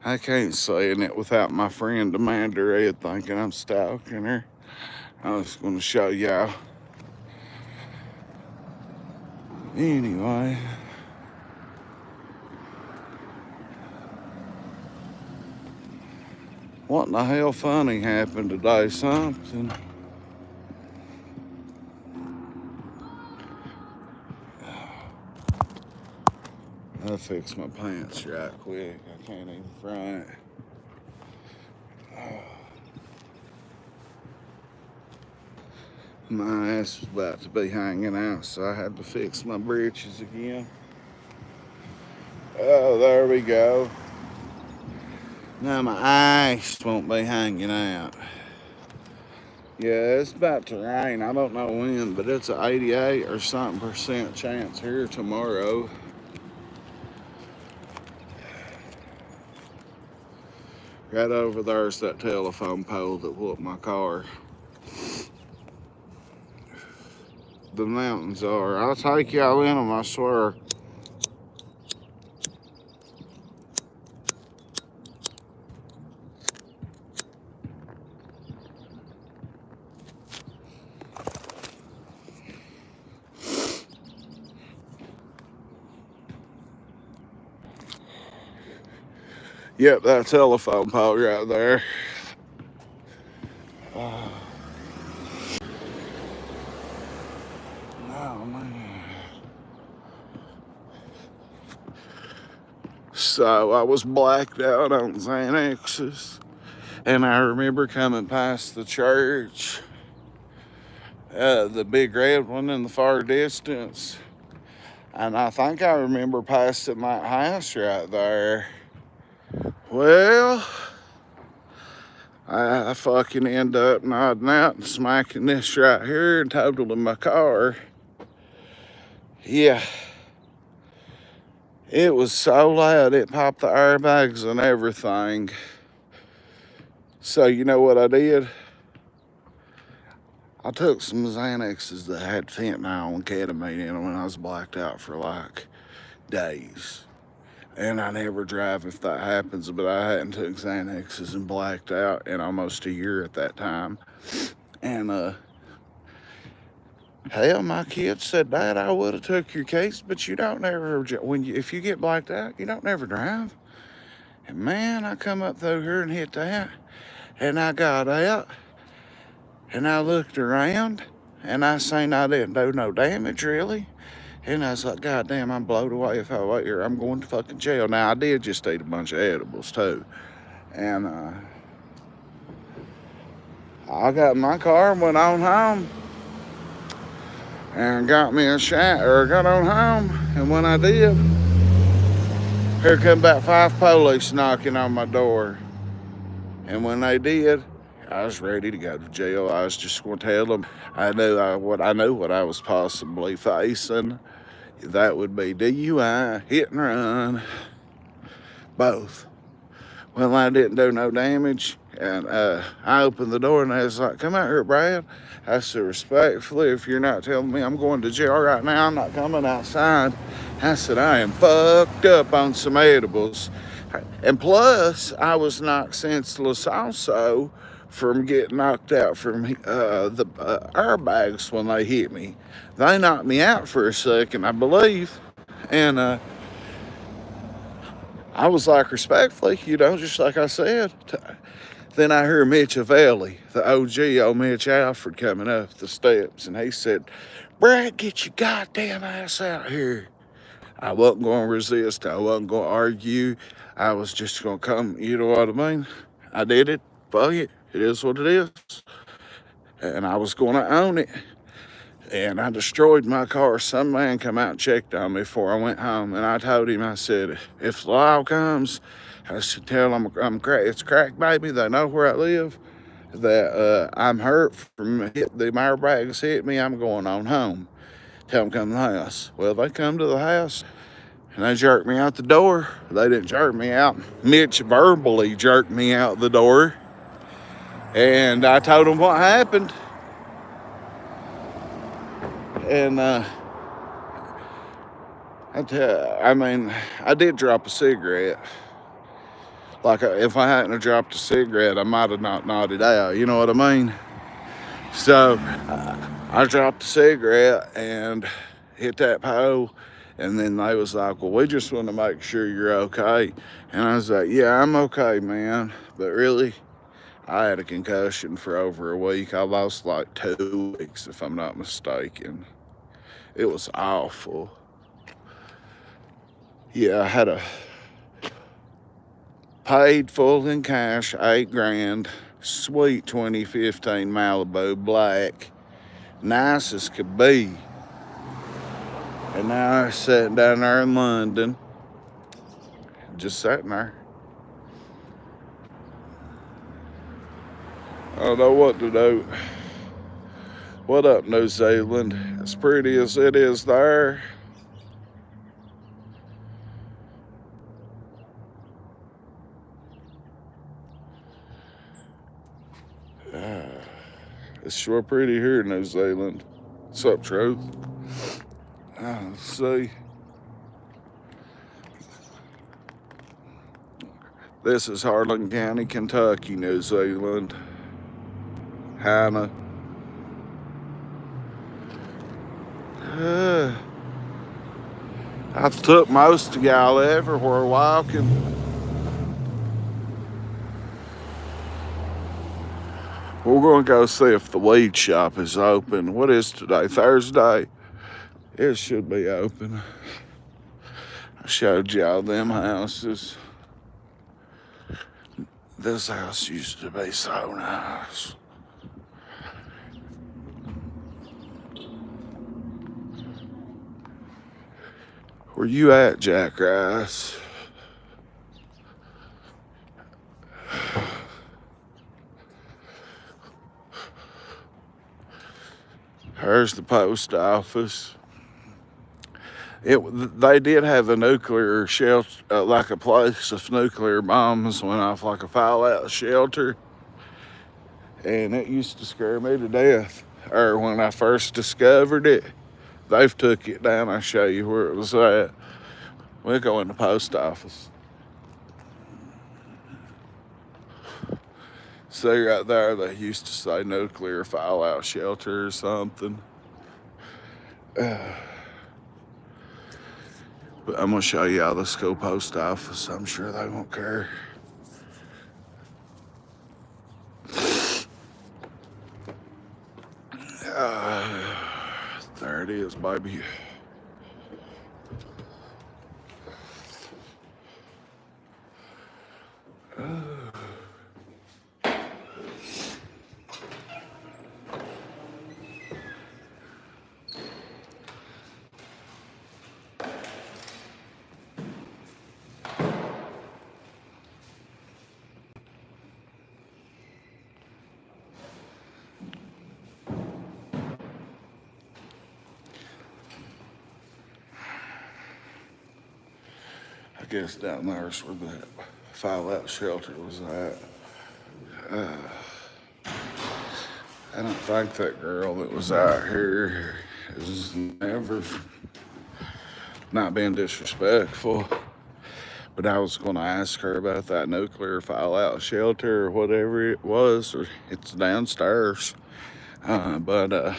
I can't say it without my friend Amanda Red thinking I'm stalking her. I was going to show y'all. Anyway. What in the hell funny happened today? Something. I'll fix my pants right quick. I can't even front. My ass was about to be hanging out, so I had to fix my britches again. Oh, there we go. Now my ass won't be hanging out. Yeah, it's about to rain. I don't know when, but it's an 88 or something % chance here tomorrow. Right over there's that telephone pole that whooped my car. The mountains are. I'll take y'all in them, I swear. Yep, that telephone pole right there. Oh, man. So I was blacked out on Xanaxes, and I remember coming past the church, the big red one in the far distance, and I think I remember passing my house right there. Well, I fucking end up nodding out and smacking this right here and totaling my car. Yeah, it was so loud it popped the airbags and everything. So you know what I did? I took some Xanaxes that had fentanyl and ketamine in them, and I was blacked out for like days. And I never drive if that happens, but I hadn't took Xanaxes and blacked out in almost a year at that time. And hell, my kids said, Dad, I would have took your case, but you don't never if you get blacked out, you don't never drive. And man, I come up through here and hit that, and I got out, and I looked around, and I seen I didn't do no damage really. And I was like, God damn, I'm blown away. If I wait here, I'm going to fucking jail. Now, I did just eat a bunch of edibles, too. And I got in my car and went on home. And got me a shot, or got on home. And when I did, here come about 5 police knocking on my door. And when they did, I was ready to go to jail. I was just going to tell them I knew what I was possibly facing. That would be DUI, hit and run, both. Well, I didn't do no damage, and I opened the door and I was like, come out here, Brad. I said, respectfully, if you're not telling me I'm going to jail right now, I'm not coming outside. I said, I am fucked up on some edibles. And plus, I was knocked senseless also from getting knocked out from the airbags when they hit me. They knocked me out for a second, I believe. And I was like, respectfully, just like I said. Then I hear Mitch Avelli, the OG, old Mitch Alfred, coming up the steps. And he said, Brad, get your goddamn ass out here. I wasn't going to resist. I wasn't going to argue. I was just going to come, you know what I mean? I did it. Fuck it. It is what it is. And I was going to own it. And I destroyed my car. Some man come out and checked on me before I went home. And I told him, I said, if the law comes, I should tell them it's crack, baby. They know where I live. That I'm hurt from the airbags hit me. I'm going on home. Tell them come to the house. Well, they come to the house. And they jerked me out the door. They didn't jerk me out. Mitch verbally jerked me out the door. And I told them what happened. And I did drop a cigarette. Like, if I hadn't have dropped a cigarette, I might have not nodded out. You know what I mean? So I dropped a cigarette and hit that pole. And then they was like, well, we just want to make sure you're okay. And I was like, yeah, I'm okay, man. But really, I had a concussion for over a week. I lost like 2 weeks, if I'm not mistaken. It was awful. Yeah, I had a paid full in cash, $8,000, sweet 2015 Malibu black, nice as could be. And now I'm sitting down there in London, just sitting there. I don't know what to do. What up, New Zealand? As pretty as it is there. It's sure pretty here in New Zealand. What's up, Truth? Let's see. This is Harlan County, Kentucky, New Zealand. Hannah. I've took most of y'all everywhere walking. We're going to go see if the weed shop is open. What is today? Thursday? It should be open. I showed y'all them houses. This house used to be so nice. Where you at, Jackrass? There's the post office. They did have a nuclear shelter, like a place if nuclear bombs went off, like a fallout shelter, and it used to scare me to death. Or when I first discovered it, they've took it down. I'll show you where it was at. We'll go in the post office. See right there, they used to say nuclear fallout shelter or something. But I'm gonna show you how the school post office. I'm sure they won't care. There it is, baby. I guess down there's where the fallout shelter was at. I don't think that girl that was out here is never, not being disrespectful, but I was going to ask her about that nuclear fallout shelter or whatever it was, or it's downstairs. But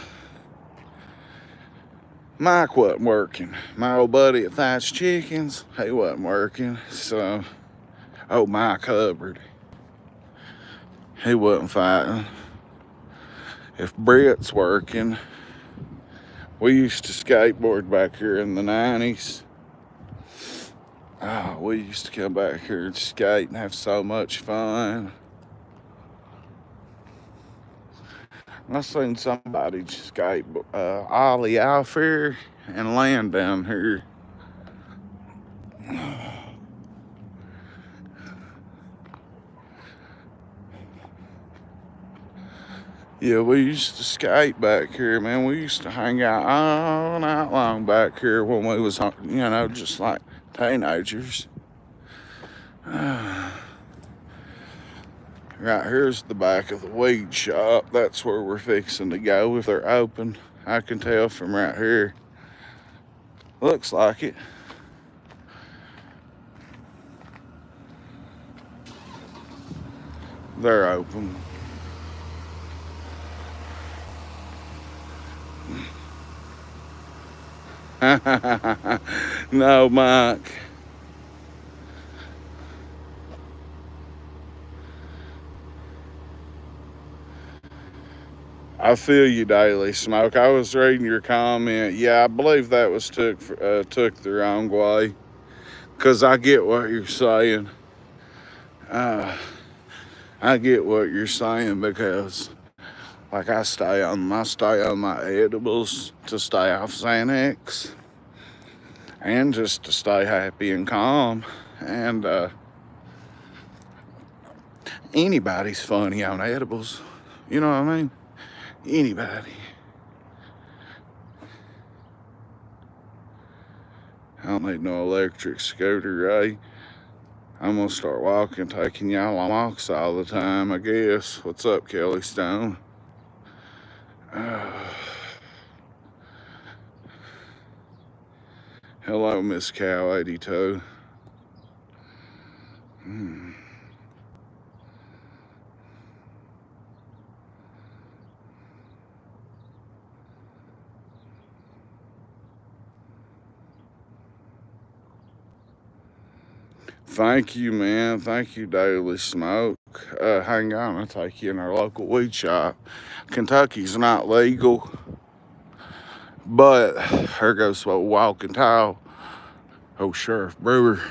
Mike wasn't working. My old buddy at Thatch Chickens, he wasn't working. So, Mike Hubbard, he wasn't fighting. If Brett's working, we used to skateboard back here in the 90s. Oh, we used to come back here and skate and have so much fun. I seen somebody skate ollie off here and land down here. Yeah, we used to skate back here, man. We used to hang out all night long back here when we was, just like teenagers. Right here's the back of the weed shop. That's where we're fixing to go if they're open. I can tell from right here. Looks like it. They're open. No, Mike. I feel you, Daily Smoke. I was reading your comment. Yeah, I believe that was took the wrong way. Cause I get what you're saying. I get what you're saying because, like, I stay on my edibles to stay off Xanax, and just to stay happy and calm. And anybody's funny on edibles. You know what I mean? Anybody. I don't need no electric scooter, right? I'm gonna start walking, taking y'all on walks all the time, I guess. What's up, Kelly Stone? Hello, Miss Cow 82. Thank you, man. Thank you, Daily Smoke. Hang on, I'll take you in our local weed shop. Kentucky's not legal, but here goes a walking tall. Oh, Sheriff Brewer.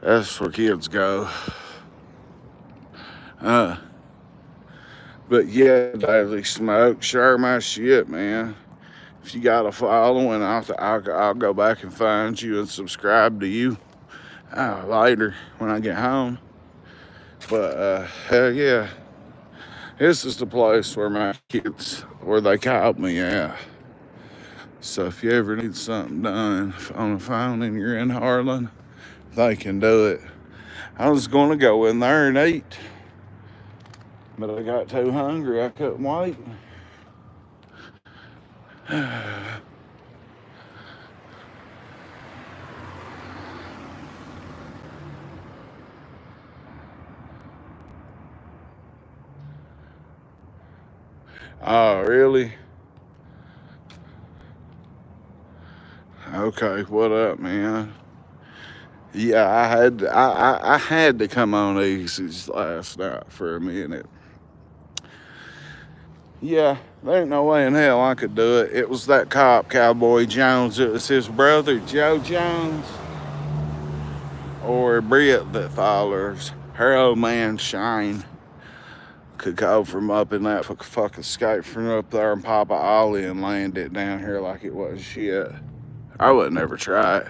That's where kids go. But yeah, Daily Smoke, share my shit, man. If you got a following, I'll go back and find you and subscribe to you later when I get home. But hell yeah, this is the place where my kids, where they called me at. So if you ever need something done on the phone and you're in Harlan, they can do it. I was going to go in there and eat, but I got too hungry. I couldn't wait. Oh, really? Okay, what up, man? Yeah, I had to come on Easy's last night for a minute. Yeah, there ain't no way in hell I could do it. It was that cop, Cowboy Jones. It was his brother, Joe Jones, or Britt that follows. Her old man, Shane, could go from up in that fucking skate from up there and Papa Ollie and land it down here like it was shit. I would never try it.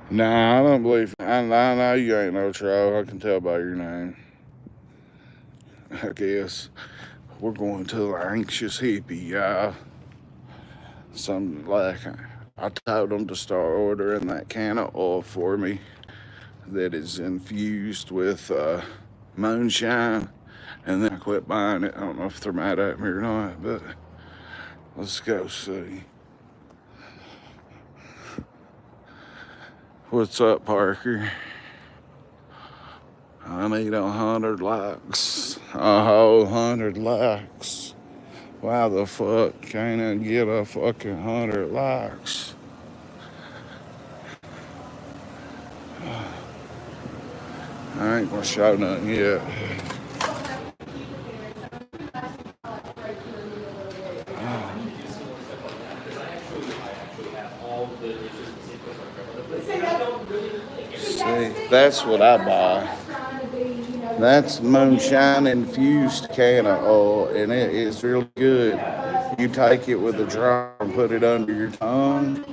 Nah, I don't believe. I know you ain't no troll. I can tell by your name. I guess we're going to the anxious hippie, y'all. Something like I told them to start ordering that can of oil for me that is infused with moonshine, and then I quit buying it. I don't know if they're mad at me or not, but let's go see. What's up, Parker? I need 100 likes. A whole 100 likes. Why the fuck can't I get a fucking 100 likes? I ain't gonna show nothing yet. See, that's what I buy. That's moonshine infused can of oil, and it is real good. You take it with a drop and put it under your tongue.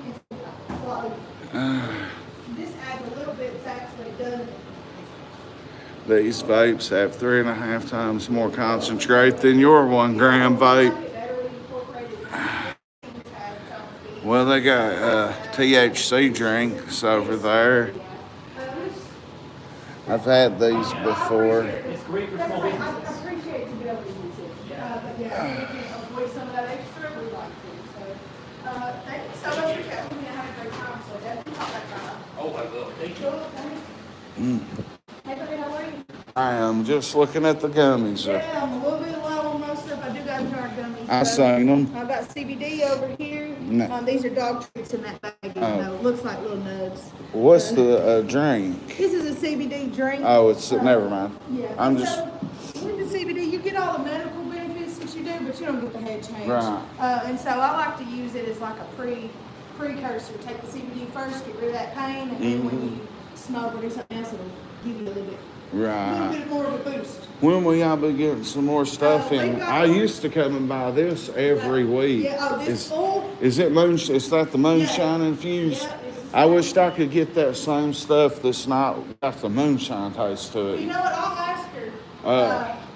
These vapes have 3.5 times more concentrate than your 1 gram vape. Well, they got THC drinks over there. I've had these before. It's great for small businesses. I appreciate to be able to use it. But yeah, if we can avoid some of that extra, we like to. So, thank you so much for having me. I had a great time. So definitely talk that time. Oh, I will. Thank you. Hey, buddy, how are you? I am just looking at the gummies. Yeah, I'm a little bit low on most stuff. I do got jar gummies. I seen them. I've got CBD over here. No. These are dog treats in that bag. It looks like little nugs. What's the drink? This is a CBD drink. Oh, it's never mind. Yeah. I'm just. With the CBD, you get all the medical benefits that you do, but you don't get the head change. Right. And so I like to use it as like a precursor. Take the CBD first, get rid of that pain, and then when you smoke or do something else, it'll give you a little bit more of a boost. When will y'all be getting some more stuff in? I used to come and buy this every week. Yeah, this full. Is it moonshine? Is that the moonshine infused? Yeah, I wished I could get that same stuff that's not got the moonshine taste to it. You know what? I'll ask her.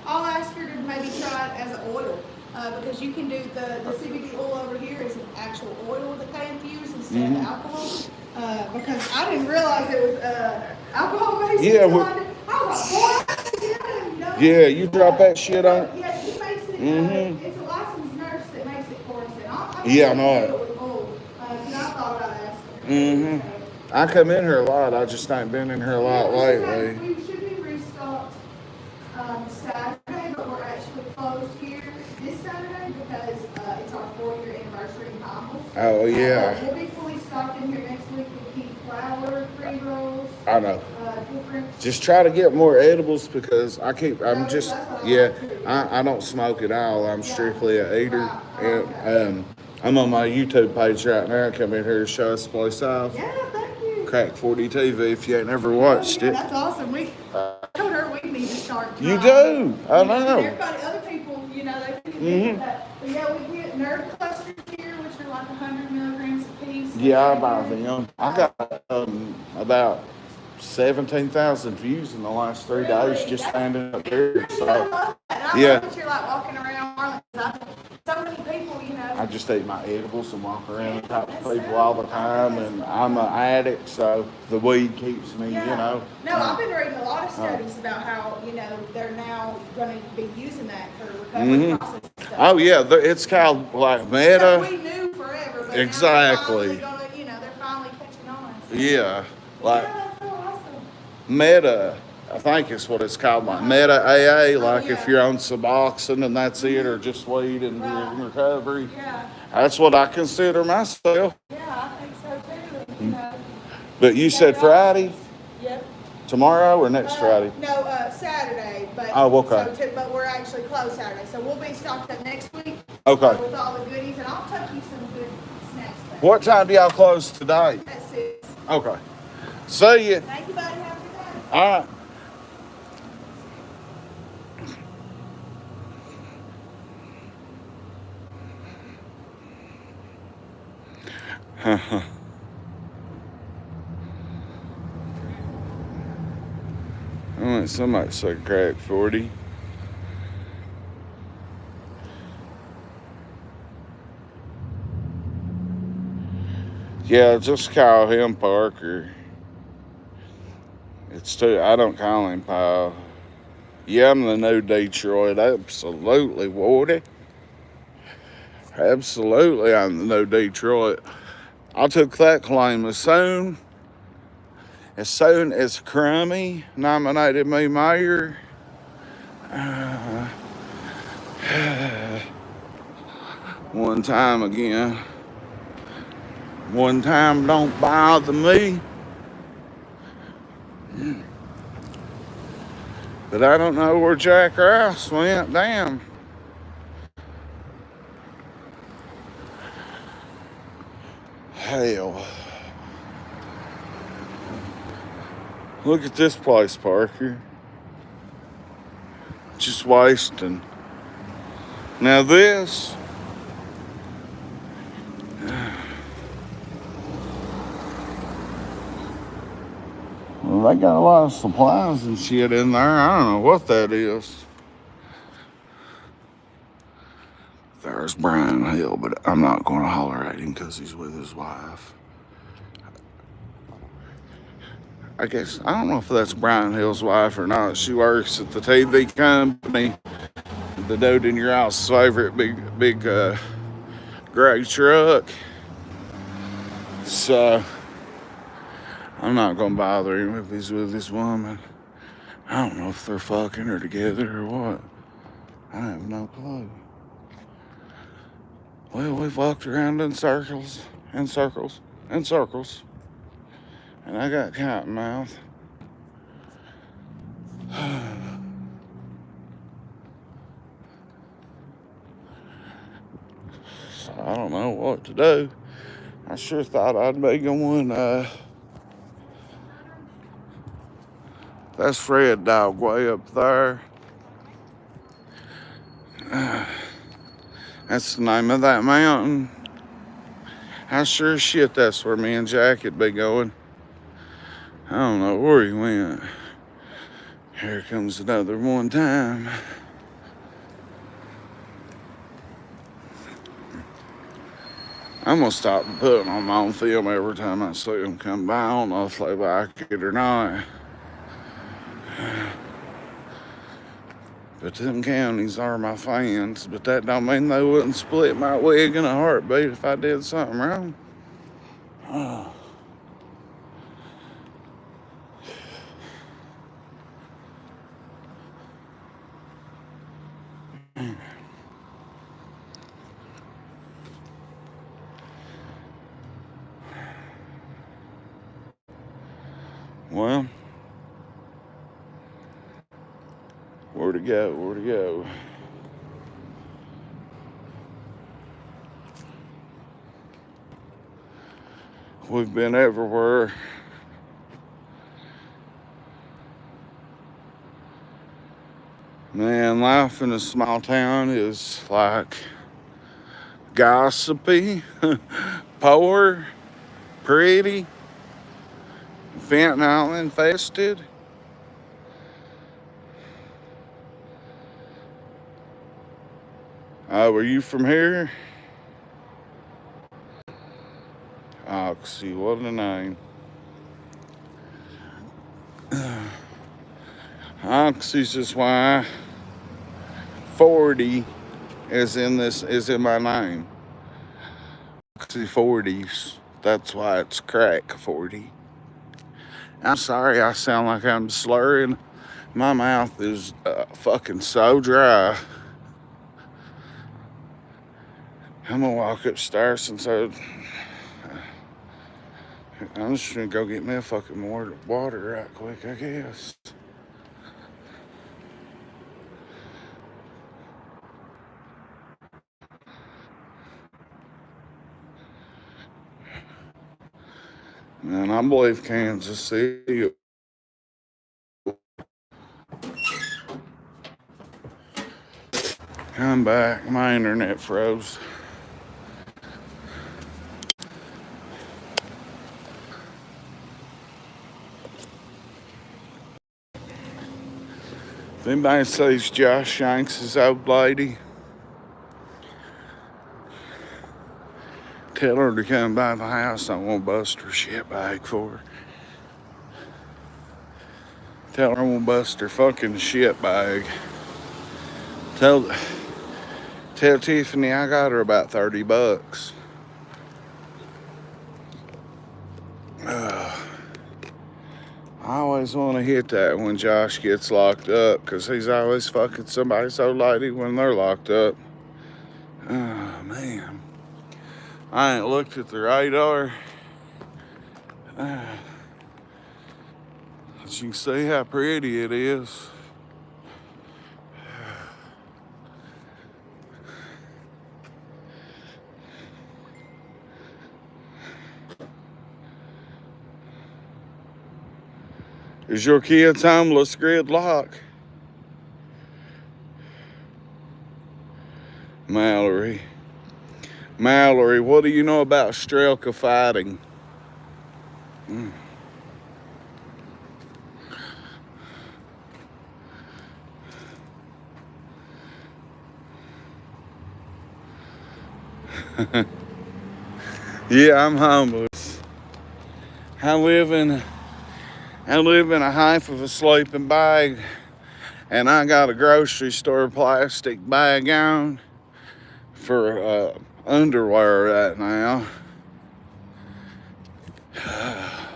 I'll ask her to maybe try it as an oil. Because you can do the CBD oil over here is an actual oil that they infuse instead of alcohol. Because I didn't realize it was alcohol based. Yeah, I was like, boy, yeah, you drop that shit on. Yeah, she makes it. It's a licensed nurse that makes it for us. And Yeah, I know it. And I thought I'd ask her. I come in here a lot. I just ain't been in here a lot lately. We should be restocked Saturday, but we're actually closed here this Saturday because it's our 4-year anniversary in Humble. Oh, yeah. We'll be fully stocked in here next week. We'll keep flour, pre-rolls. I know. Different. Just try to get more edibles because I don't smoke at all. I'm strictly an eater. And I'm on my YouTube page right now. Come in here to show us the place off. Yeah, thank you. Crack 40 TV if you ain't never watched it. That's awesome. We told her we need to start. You do. I know. Everybody, other people, they can do that. But yeah, we get nerd clusters here, which are like 100 milligrams a piece. Yeah, I buy them. I got about 17,000 views in the last 3 days just standing up there. I So love that. I yeah, love that you're like walking around Arlington. So many people, you know. I just eat my edibles and walk around and talk to That's people so- all the time. And I'm an addict, so the weed keeps me, Yeah. you know. No, I've been reading a lot of studies about how, you know, they're now going to be using that for recovery process and stuff. Oh yeah, it's called like Stuff meta. we knew forever, but Exactly. now they're finally gonna, you know, they're finally catching on. Yeah, like Yeah, that's so awesome. meta. I think it's what it's called, like meta AA. Like if yeah. you're on Suboxone and that's it, or just weed and you're in recovery. Yeah, That's what I consider myself. yeah, I think so too. You know. But you said Friday, Yep. tomorrow, or next Friday? No, Saturday, but Oh, okay. but we're actually closed Saturday, so we'll be stocked up next week. Okay. With all the goodies, and I'll tuck you some good snacks. Back. What time do y'all close today? At 6. Okay. See ya. Thank you, buddy. Have a good day. All right. I want somebody say crack 40. Yeah, just call him Parker. I don't call him Paul. Yeah, I'm the new Detroit. Absolutely, Woody. Absolutely, I'm the new Detroit. I took that claim as soon as Crummy nominated me mayor. One time again. One time don't bother me. But I don't know where Jack Rouse went. Damn. Hell. Look at this place, Parker. Just wasting. Now this. Well, they got a lot of supplies and shit in there. I don't know what that is. There's Brian Hill, but I'm not going to holler at him because he's with his wife. I guess, I don't know if that's Brian Hill's wife or not. She works at the TV company. The dude in your house' favorite big gray truck. So, I'm not going to bother him if he's with his woman. I don't know if they're fucking or together or what. I have no clue. Well, we've walked around in circles and circles and circles. And I got cotton mouth. So I don't know what to do. I sure thought I'd be going, that's Red Dog way up there. That's the name of that mountain. I sure as shit that's where me and Jack would be going. I don't know where he went. Here comes another one time. I'm gonna stop putting on my own film every time I see them come by. I don't know if they like it or not. But them counties are my fans. But that don't mean they wouldn't split my wig in a heartbeat if I did something wrong. Well, where to go? Where to go? We've been everywhere. Man, life in a small town is like gossipy, poor, pretty, fentanyl infested. Were you from here? Oxy, what a name. Oxy's is why 40 is in my name. Oxy 40s. That's why it's crack 40. I'm sorry I sound like I'm slurring. My mouth is fucking so dry. I'm gonna walk upstairs and so I'm just gonna go get me a fucking water right quick, I guess. Man, I believe Kansas City. I'm back. My internet froze. If anybody says Josh Shanks' old lady, tell her to come by the house. I won't bust her shit bag for her. Tell her I won't bust her fucking shit bag. Tell Tiffany I got her about $30. I always want to hit that when Josh gets locked up, because he's always fucking somebody's old lady when they're locked up. Oh, man. I ain't looked at the radar. But you can see how pretty it is. Is your kid's homeless gridlock? Mallory, what do you know about Strelka fighting? Yeah, I'm homeless. I live in a half of a sleeping bag, and I got a grocery store plastic bag on for underwear right now.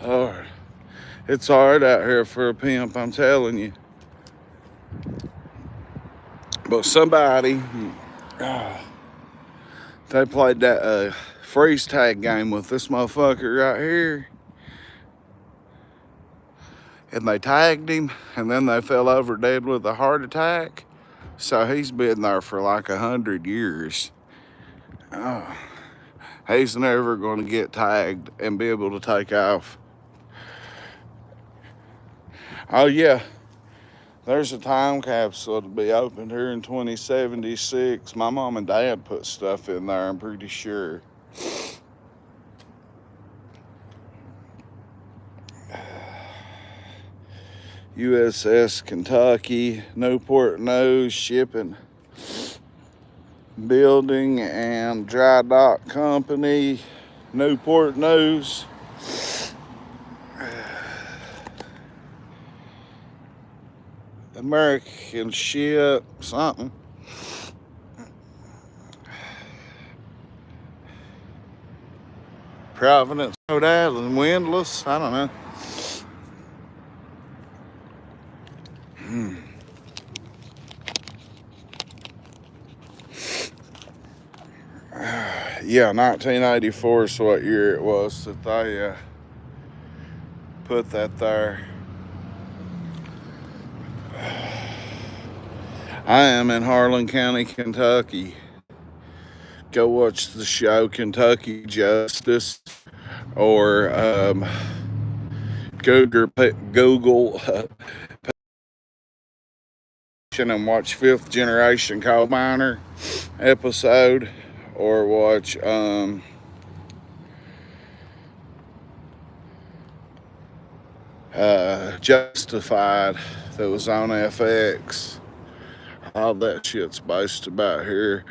Lord, it's hard out here for a pimp, I'm telling you. But somebody, they played that freeze tag game with this motherfucker right here. And they tagged him, and then they fell over dead with a heart attack. So he's been there for like 100 years. He's never going to get tagged and be able to take off. Oh yeah, there's a time capsule to be opened here in 2076. My mom and dad put stuff in there, I'm pretty sure. USS Kentucky, Newport News Shipping Building and Dry Dock Company, Newport News. American ship, something. Providence, Rhode Island, windless, I don't know. Yeah, 1984 is what year it was that they put that there. I am in Harlan County, Kentucky. Go watch the show Kentucky Justice, or Google and watch Fifth Generation Coal Miner episode, or watch Justified that was on FX. All that shit's based about here.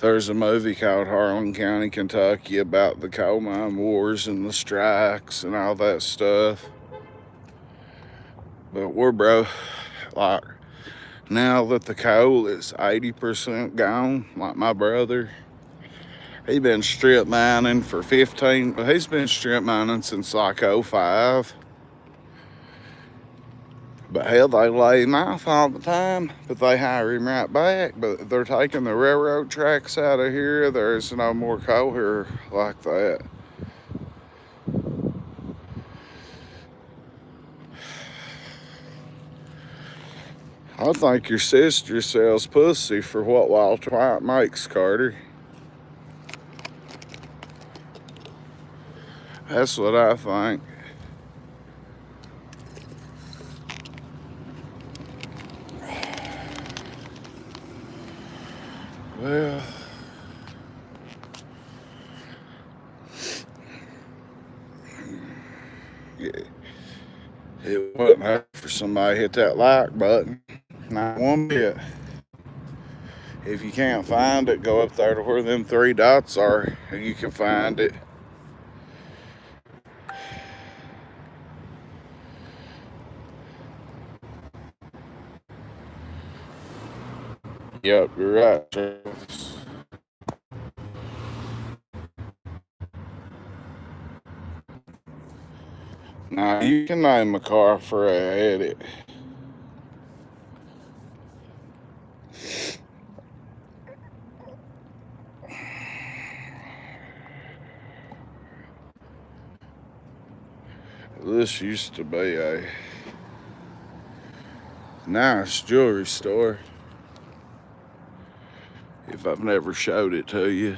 There's a movie called Harlan County, Kentucky about the coal mine wars and the strikes and all that stuff. But we're broke. Like, now that the coal is 80% gone, like my brother, he's been strip mining for 15, he's been strip mining since like 05. But hell, they lay him off all the time, but they hire him right back. But they're taking the railroad tracks out of here. There's no more coal here like that. I think your sister sells pussy for what Walter White makes, Carter. That's what I think. Well, yeah, it wasn't hard for somebody to hit that like button. Not one bit. If you can't find it, go up there to where them 3 dots are, and you can find it. Yep, you're right, Travis. Now, you can name a car for a edit. This used to be a nice jewelry store. If I've never showed it to you.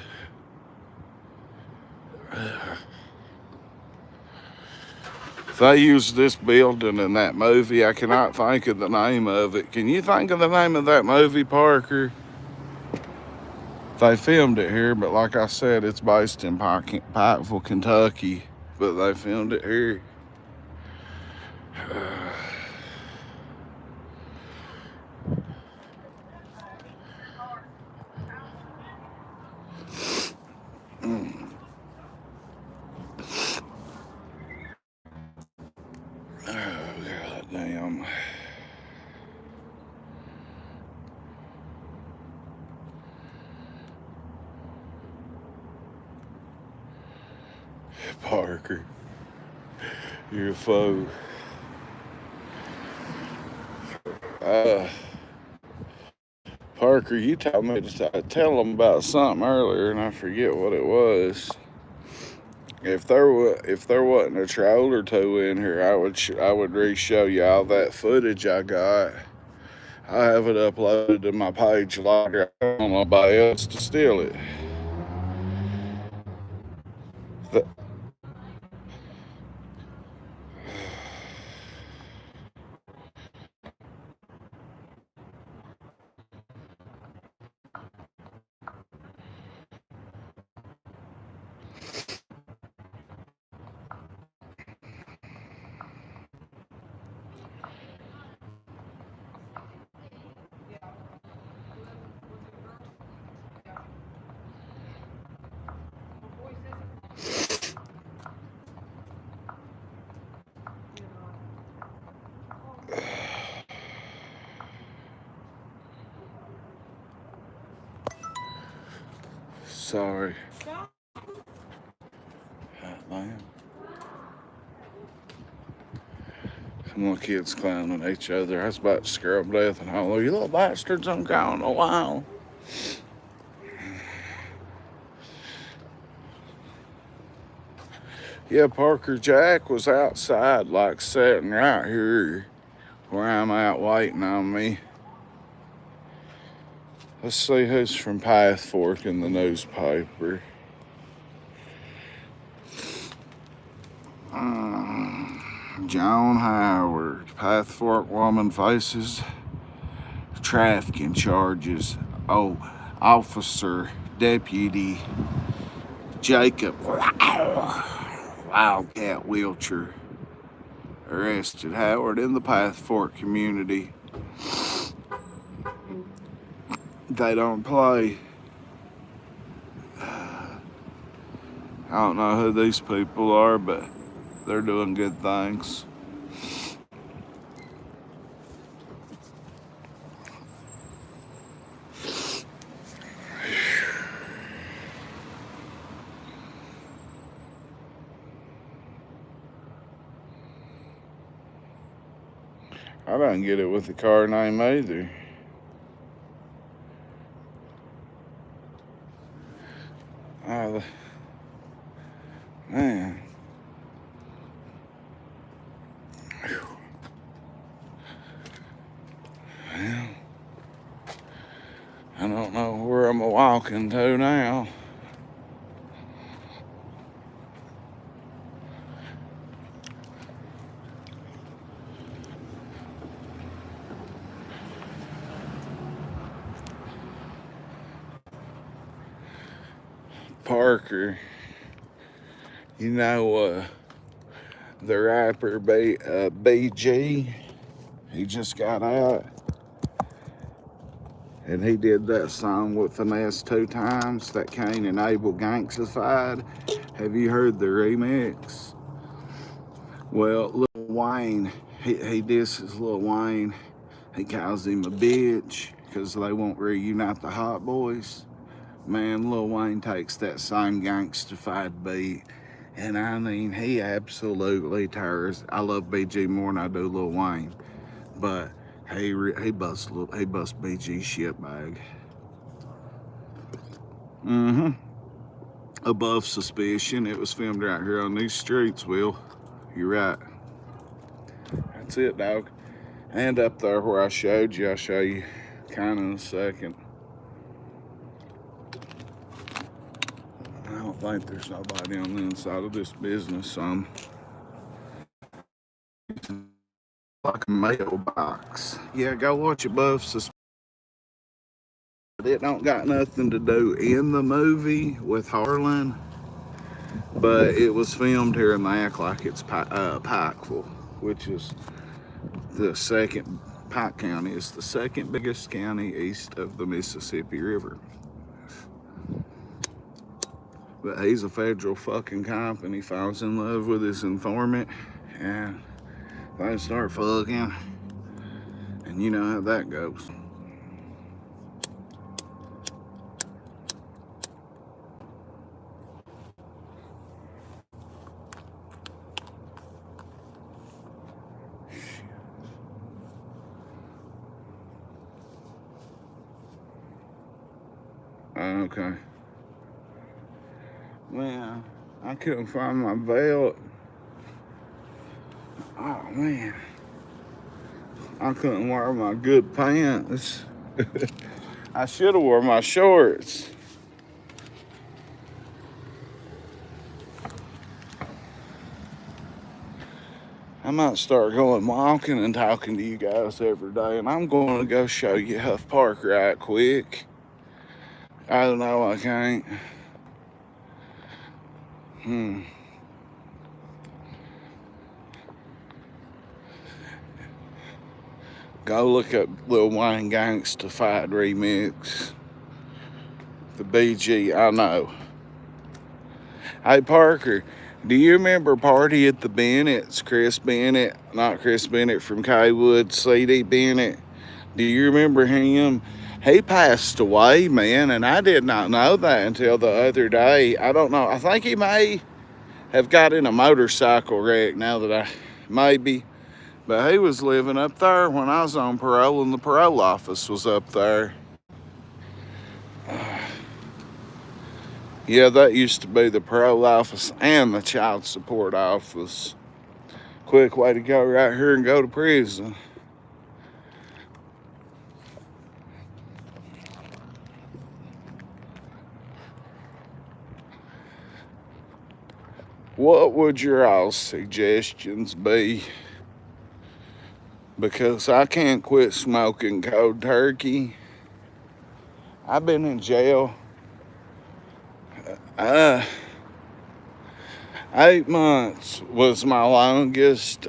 They used this building in that movie. I cannot think of the name of it. Can you think of the name of that movie, Parker? They filmed it here, but like I said, it's based in Pikeville, Kentucky. But they filmed it here. Damn. Parker, you're a foe. Parker, you told me to tell them about something earlier, and I forget what it was. If there wasn't a troll or two in here, I would re-show you all that footage I got. I have it uploaded to my page later. I don't want nobody else to steal it. Sorry. Man. Some little kids clowning at each other. I was about to scare them to death and all. You little bastards, I'm gone a while. Yeah, Parker Jack was outside, like sitting right here where I'm out waiting on me. Let's see who's from Path Fork in the newspaper. John Howard. Path Fork woman faces trafficking charges. Oh, Officer Deputy Jacob Wildcat Wilcher arrested Howard in the Path Fork community. They don't play. I don't know who these people are, but they're doing good things. I didn't get it with the car name either. Oh, man. Well, I don't know where I'm walking to now. Parker, you know, the rapper BG, he just got out, and he did that song with Finesse 2 Times that Cain and Abel Gangstified. Have you heard the remix? Well, Lil Wayne, he disses Lil Wayne. He calls him a bitch because they won't reunite the Hot Boys. Man, Lil Wayne takes that same gangstified beat, and I mean, he absolutely tears. I love BG more than I do Lil Wayne, but he busts BG shitbag. Above Suspicion. It was filmed right here on these streets, Will. You're right. That's it, dog. And up there where I showed you, I'll show you kind of in a second. I don't think there's nobody on the inside of this business. Like a mailbox. Yeah, go watch Above Suspicion. It don't got nothing to do in the movie with Harlan, but it was filmed here and they act like it's Pikeville, which is the second. Pike County is the second biggest county east of the Mississippi River. But he's a federal fucking cop and he falls in love with his informant and they start fucking. And you know how that goes. Okay. Man, I couldn't find my belt. Oh man, I couldn't wear my good pants. I should have wore my shorts. I might start going walking and talking to you guys every day, and I'm going to go show you Huff Park right quick. I don't know, I can't. Go look up Lil Wayne Gangstified remix. The BG, I know. Hey Parker, do you remember Party at the Bennett's? Chris Bennett, not Chris Bennett from Kaywood, CD Bennett. Do you remember him? He passed away, man, and I did not know that until the other day. I don't know. I think he may have got in a motorcycle wreck now that maybe. But he was living up there when I was on parole and the parole office was up there. Yeah, that used to be the parole office and the child support office. Quick way to go right here and go to prison. What would your all's suggestions be? Because I can't quit smoking cold turkey. I've been in jail. 8 months was my longest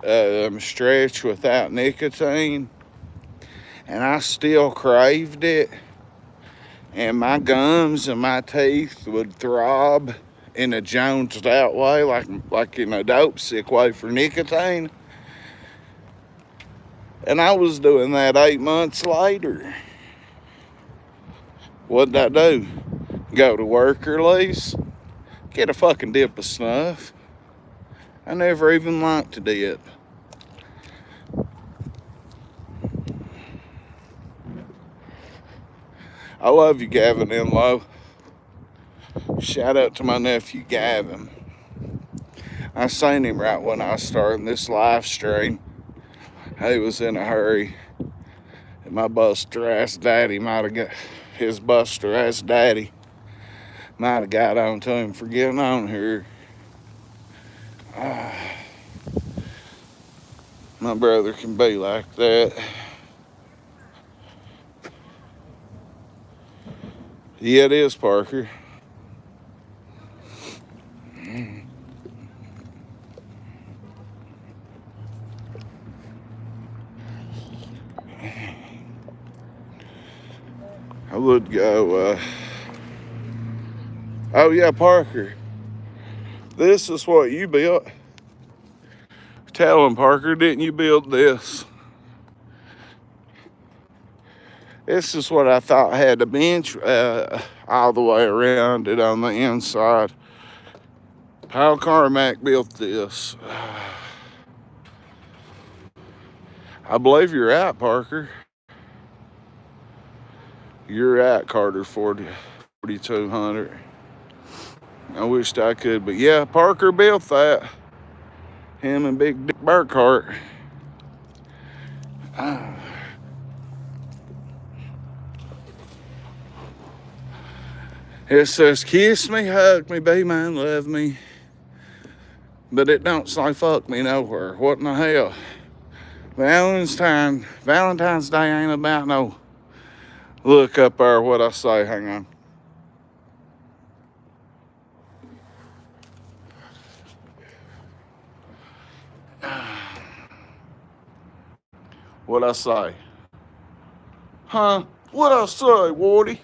stretch without nicotine, and I still craved it. And my gums and my teeth would throb in a Jonesed out way, like in a dope sick way for nicotine. And I was doing that 8 months later. What'd I do? Go to work release, get a fucking dip of snuff. I never even liked to dip. I love you, Gavin Enlow. Shout out to my nephew, Gavin. I seen him right when I was starting this live stream. He was in a hurry. And my buster ass daddy might have got, his buster ass daddy might have got on to him for getting on here. My brother can be like that. Yeah, it is, Parker. I would go, oh yeah, Parker. This is what you built. Tell him, Parker, didn't you build this? This is what I thought had a bench all the way around it on the inside. Paul Carmack built this. I believe you're right, Parker. You're right, Carter 4200. I wished I could, but yeah, Parker built that. Him and Big Dick Burkhart. It says, kiss me, hug me, be mine, love me. But it don't say fuck me nowhere. What in the hell? Valentine's Day ain't about no look up there what I say. Hang on. What I say? Huh? What I say, Wardy?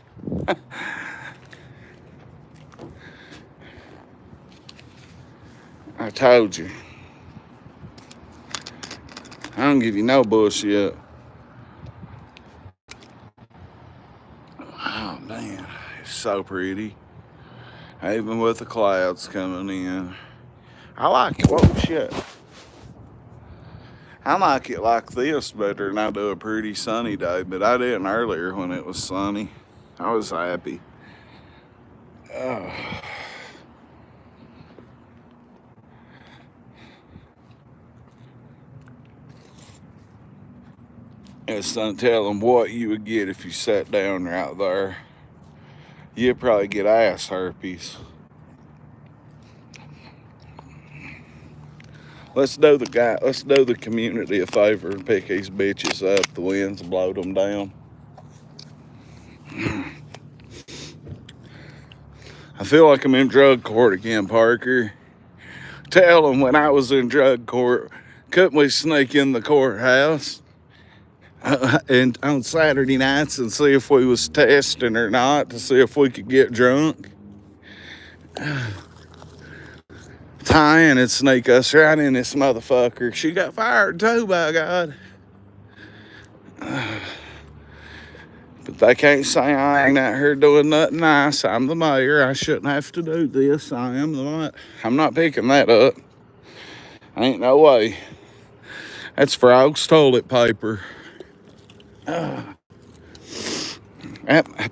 I told you. I don't give you no bullshit. Oh man, it's so pretty. Even with the clouds coming in. I like it. Whoa, shit. I like it like this better than I do a pretty sunny day, but I didn't earlier when it was sunny. I was happy. Oh. It's don't tell them what you would get if you sat down right there. You'd probably get ass herpes. Let's do the community a favor and pick these bitches up. The winds blowed them down. I feel like I'm in drug court again, Parker. Tell them when I was in drug court, couldn't we sneak in the courthouse and on Saturday nights and see if we was testing or not, to see if we could get drunk? Tyann would sneak us right in this motherfucker. She got fired too, by God. But they can't say I ain't out here doing nothing nice. I'm the mayor. I shouldn't have to do this. I'm not picking that up. Ain't no way. That's Frog's toilet paper. That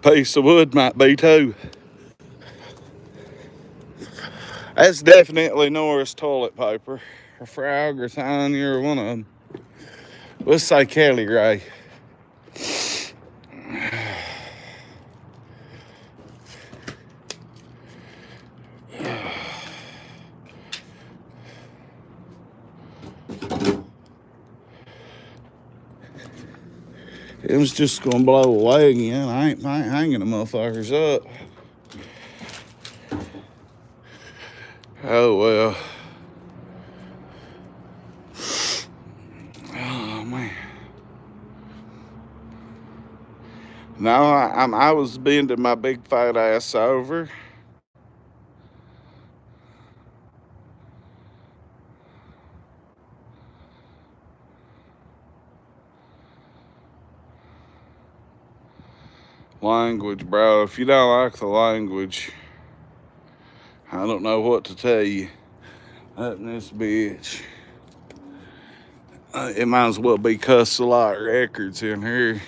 piece of wood might be too. That's definitely Norris toilet paper. Or Frog or Tanya or one of them. Let's say Kelly Ray. It was just gonna blow away again. I ain't hanging the motherfuckers up. Oh well. No, I was bending my big fat ass over. Language, bro. If you don't like the language, I don't know what to tell you. Letting this bitch. It might as well be Cuss a Lot Records in here.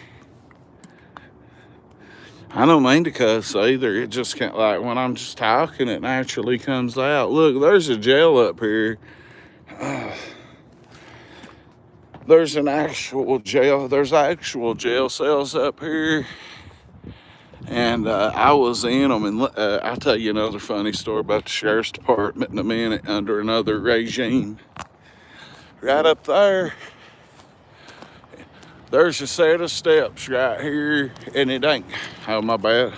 I don't mean to cuss either. It just can't, like, when I'm just talking, it naturally comes out. Look, there's a jail up here. There's an actual jail. There's actual jail cells up here. And I was in them. And I'll tell you another funny story about the sheriff's department in a minute under another regime. Right up there, there's a set of steps right here, and it ain't, oh my bad.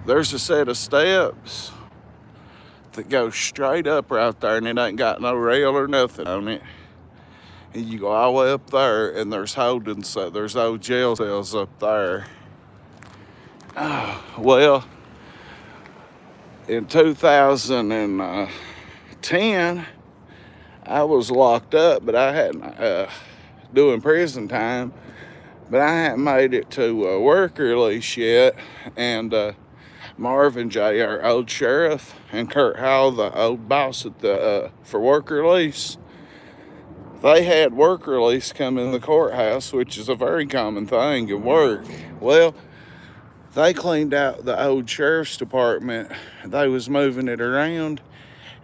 There's a set of steps that go straight up right there, and it ain't got no rail or nothing on it. And you go all the way up there, and there's holding, so there's old jail cells up there. Well, in 2010, I was locked up, but I hadn't, doing prison time, but I hadn't made it to work release yet. And Marvin J., our old sheriff, and Kurt Howell, the old boss at the for work release, they had work release come in the courthouse, which is a very common thing in work. Well, they cleaned out the old sheriff's department. They was moving it around,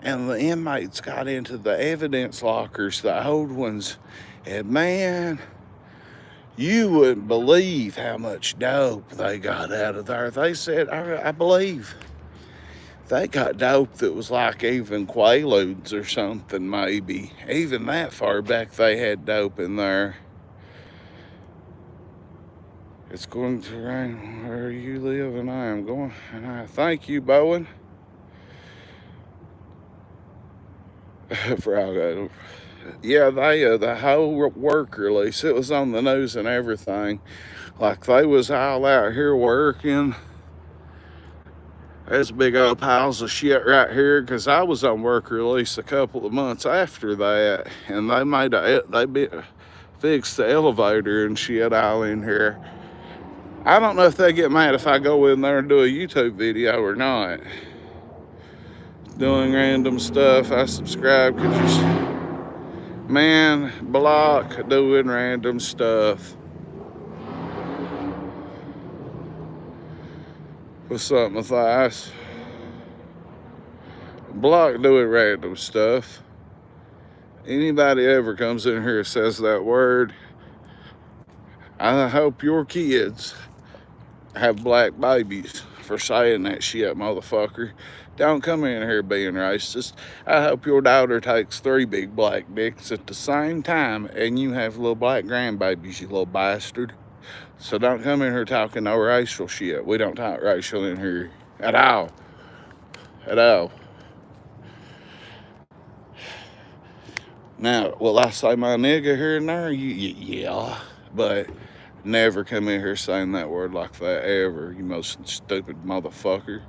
and the inmates got into the evidence lockers, the old ones. And man, you wouldn't believe how much dope they got out of there. They said, I believe they got dope that was like even Quaaludes or something, maybe. Even that far back, they had dope in there. It's going to rain where you live, and I am going. And I thank you, Bowen. Yeah, they the whole work release, it was on the news and everything. Like, they was all out here working. There's big old piles of shit right here, because I was on work release a couple of months after that, and they fixed the elevator and shit all in here. I don't know if they get mad if I go in there and do a YouTube video or not. Doing random stuff. I subscribe because man, block doing random stuff. What's up, Matthias? Block doing random stuff. Anybody ever comes in here and says that word, I hope your kids have black babies for saying that shit, motherfucker. Don't come in here being racist. I hope your daughter takes 3 big black dicks at the same time and you have little black grandbabies, you little bastard. So don't come in here talking no racial shit. We don't talk racial in here at all. At all. Now, will I say my nigga here and there? Yeah, but never come in here saying that word like that ever, you most stupid motherfucker.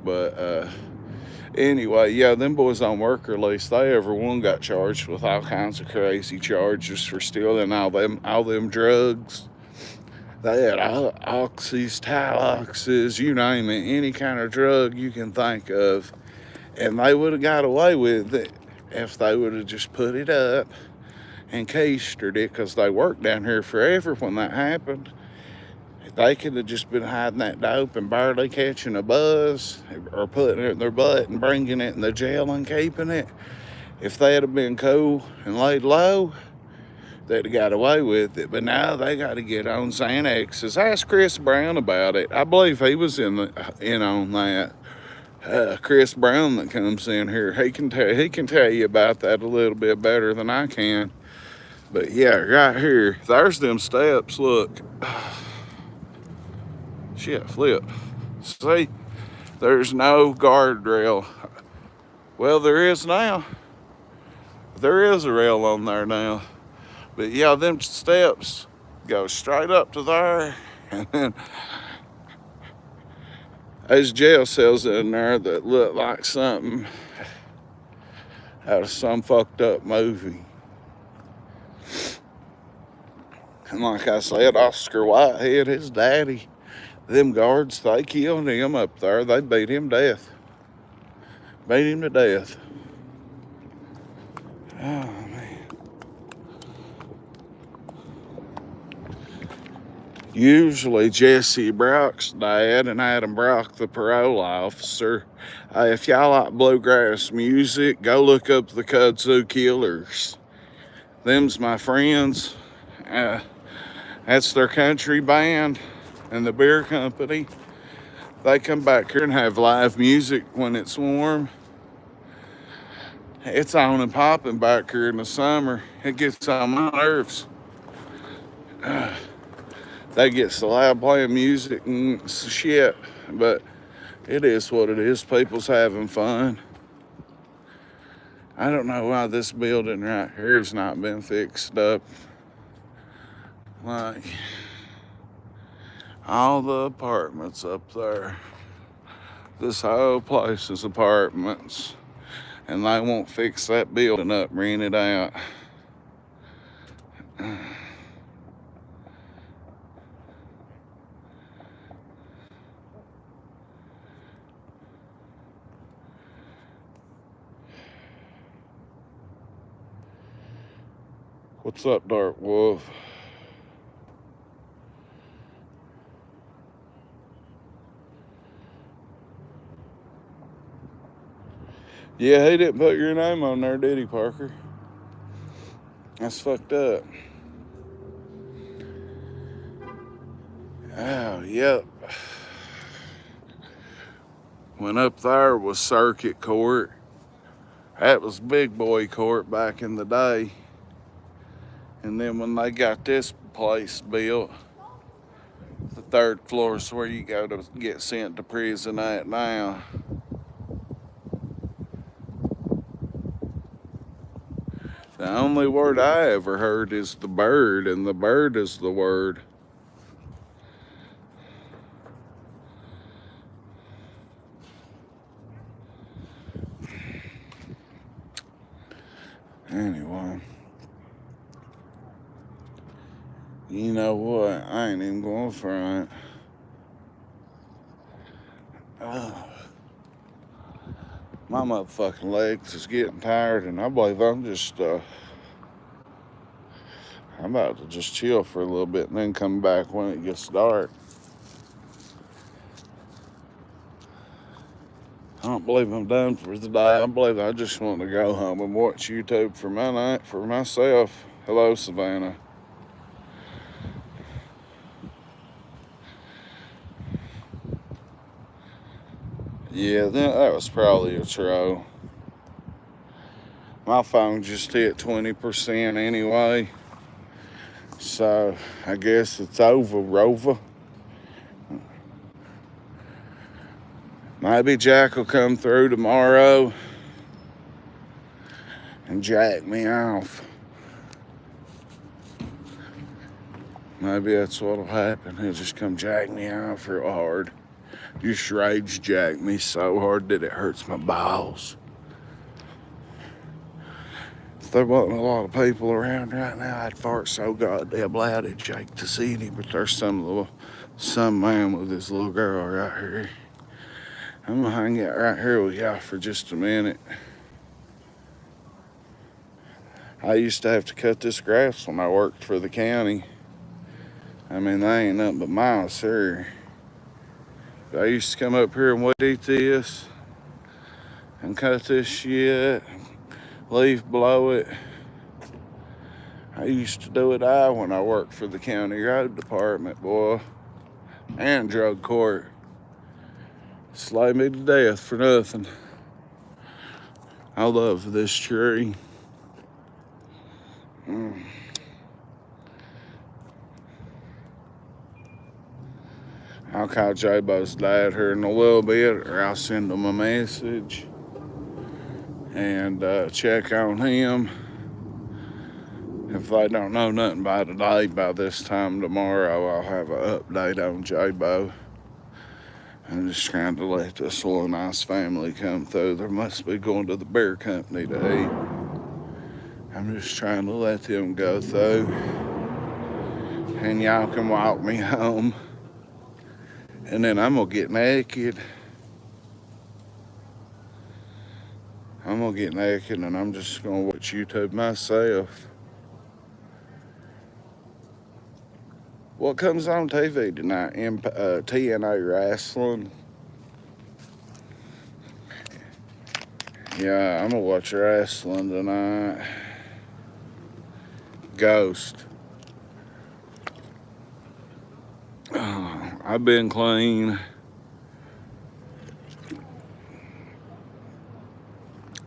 But anyway, yeah, them boys on work release, they everyone got charged with all kinds of crazy charges for stealing all them drugs. They had oxys, Tyloxes, you name it, any kind of drug you can think of. And they would have got away with it if they would have just put it up and keistered it, because they worked down here forever when that happened. They could have just been hiding that dope and barely catching a buzz, or putting it in their butt and bringing it in the jail and keeping it. If they'd have been cool and laid low, they'd have got away with it. But now they got to get on Xanaxes. Ask Chris Brown about it. I believe he was in on that. Chris Brown that comes in here, he can tell you about that a little bit better than I can. But yeah, right here, there's them steps. Look. Shit, flip. See, there's no guardrail. Well, there is now. There is a rail on there now. But yeah, them steps, Go straight up to there, and then there's jail cells in there that look like something out of some fucked up movie. And like I said, Oscar Whitehead, his daddy, them guards, they killed him up there. They beat him to death. Beat him to death. Oh, man. Usually Jesse Brock's dad and Adam Brock, the parole officer, if y'all like bluegrass music, go look up the Kudzu Killers. Them's my friends. That's their country band and the beer company. They come back here and have live music when it's warm. It's on and popping back here in the summer. It gets on my nerves. They get so loud playing music and shit, but it is what it is. People's having fun. I don't know why this building right here has not been fixed up. Like all the apartments up there. This whole place is apartments, and they won't fix that building up, rent it out. What's up, Dark Wolf? Yeah, he didn't put your name on there, did he, Parker? That's fucked up. Oh, yep. Went up there was circuit court. That was big boy court back in the day. And then when they got this place built, the third floor is where you go to get sent to prison at now. The only word I ever heard is the bird, and the bird is the word. Anyway. You know what? I ain't even going front. My motherfucking legs is getting tired, and I believe I'm about to just chill for a little bit and then come back when it gets dark. I don't believe I'm done for the day. I believe I just want to go home and watch YouTube for my night for myself. Hello, Savannah. Yeah, that was probably a troll. My phone just hit 20% anyway. So, I guess it's over, Rover. Maybe Jack will come through tomorrow and jack me off. Maybe that's what'll happen. He'll just come jack me off real hard. Just rage jack me so hard that it hurts my balls. If there wasn't a lot of people around right now, I'd fart so goddamn loud it'd shake the city. But there's some man with his little girl right here. I'm gonna hang out right here with y'all for just a minute. I used to have to cut this grass when I worked for the county. I mean, they ain't nothing but miles here. I used to come up here and weed eat this and cut this shit, leaf blow it. I used to do it when I worked for the county road department, boy, and drug court. Slay me to death for nothing. I love this tree. I'll call J-Bo's dad here in a little bit, or I'll send him a message and check on him. If if they don't know nothing by today, by this time tomorrow, I'll have an update on J-Bo. I'm just trying to let this little nice family come through. They must be going to the beer company to eat. I'm just trying to let them go through. And y'all can walk me home. And then I'm gonna get naked. I'm gonna get naked and I'm just gonna watch YouTube myself. What comes on TV tonight? TNA Wrestling. Yeah, I'm gonna watch wrestling tonight. Ghost. I've been clean.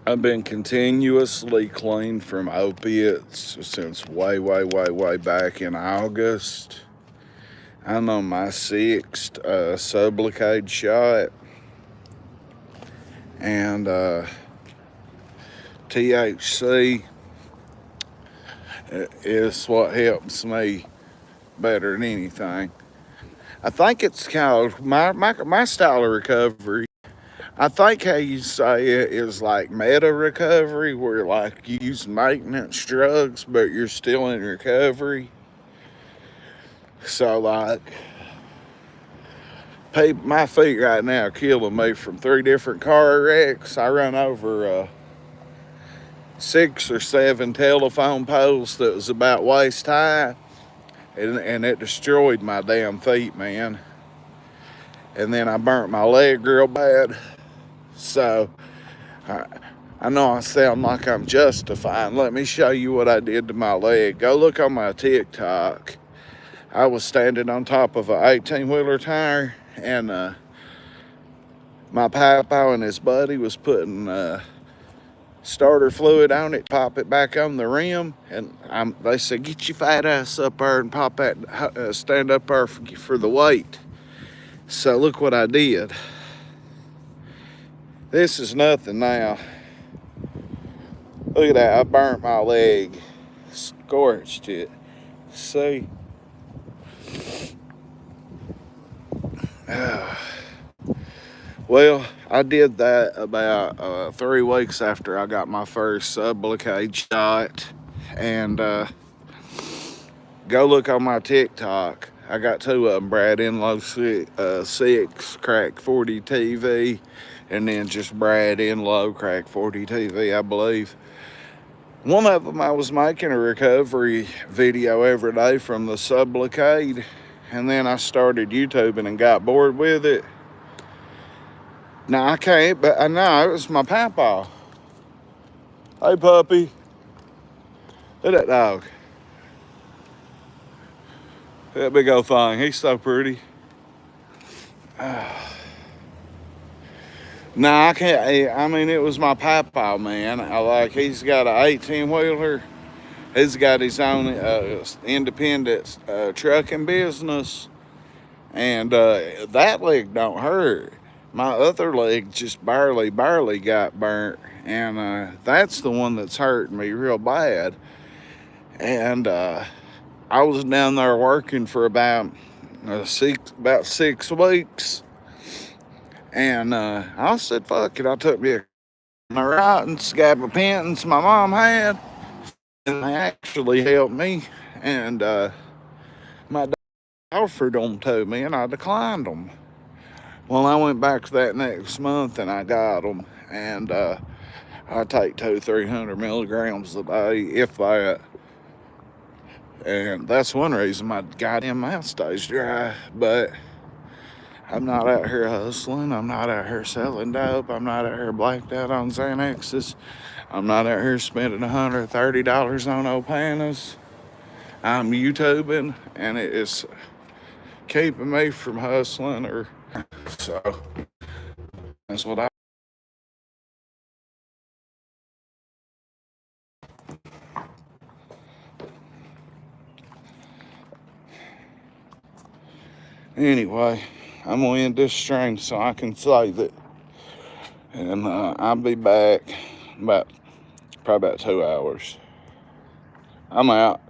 I've been continuously clean from opiates since way back in August. I'm on my 6th Sublocade shot. And THC is what helps me better than anything. I think it's called, my style of recovery, I think how you say it is like meta recovery, where like you use maintenance drugs, but you're still in recovery. So like, my feet right now are killing me from 3 different car wrecks. I run over 6 or 7 telephone poles that was about waist high, and it destroyed my damn feet, man. And then I burnt my leg real bad. So I know I sound like I'm justifying. Let me show you what I did to my leg. Go look on my TikTok. I was standing on top of an 18-wheeler tire, and my papa and his buddy was putting starter fluid on it, pop it back on the rim, and they said, get your fat ass up there and pop that, stand up there for the weight. So look what I did. This is nothing now. Look at that, I burnt my leg, scorched it. See? Well, I did that about 3 weeks after I got my first Sublocade shot. And go look on my TikTok. I got 2 of them, Brad Enlow 6, Crack 40 TV, and then just Brad Enlow, Crack 40 TV, I believe. One of them, I was making a recovery video every day from the Sublocade, and then I started YouTubing and got bored with it. Now I can't, but I know it was my papa. Hey puppy, look at that dog. That big old thing, he's so pretty. Nah, I can't. I mean, it was my papa, man. He's got an 18-wheeler. He's got his own independent trucking business, and that leg don't hurt. My other leg just barely got burnt, and that's the one that's hurting me real bad. And I was down there working for about 6 weeks. And I said, fuck it. I took me my writing, scab of penance my mom had, and they actually helped me. And my dad offered them to me, and I declined them. Well, I went back to that next month, and I got them. And I take 200-300 milligrams a day, if that. And that's one reason my goddamn mouth stays dry. But I'm not out here hustling. I'm not out here selling dope. I'm not out here blacked out on Xanaxes. I'm not out here spending $130 on Opanas. I'm YouTubing, and it is keeping me from hustling. So that's what I. Anyway, I'm gonna end this stream so I can save it, and I'll be back probably about 2 hours. I'm out.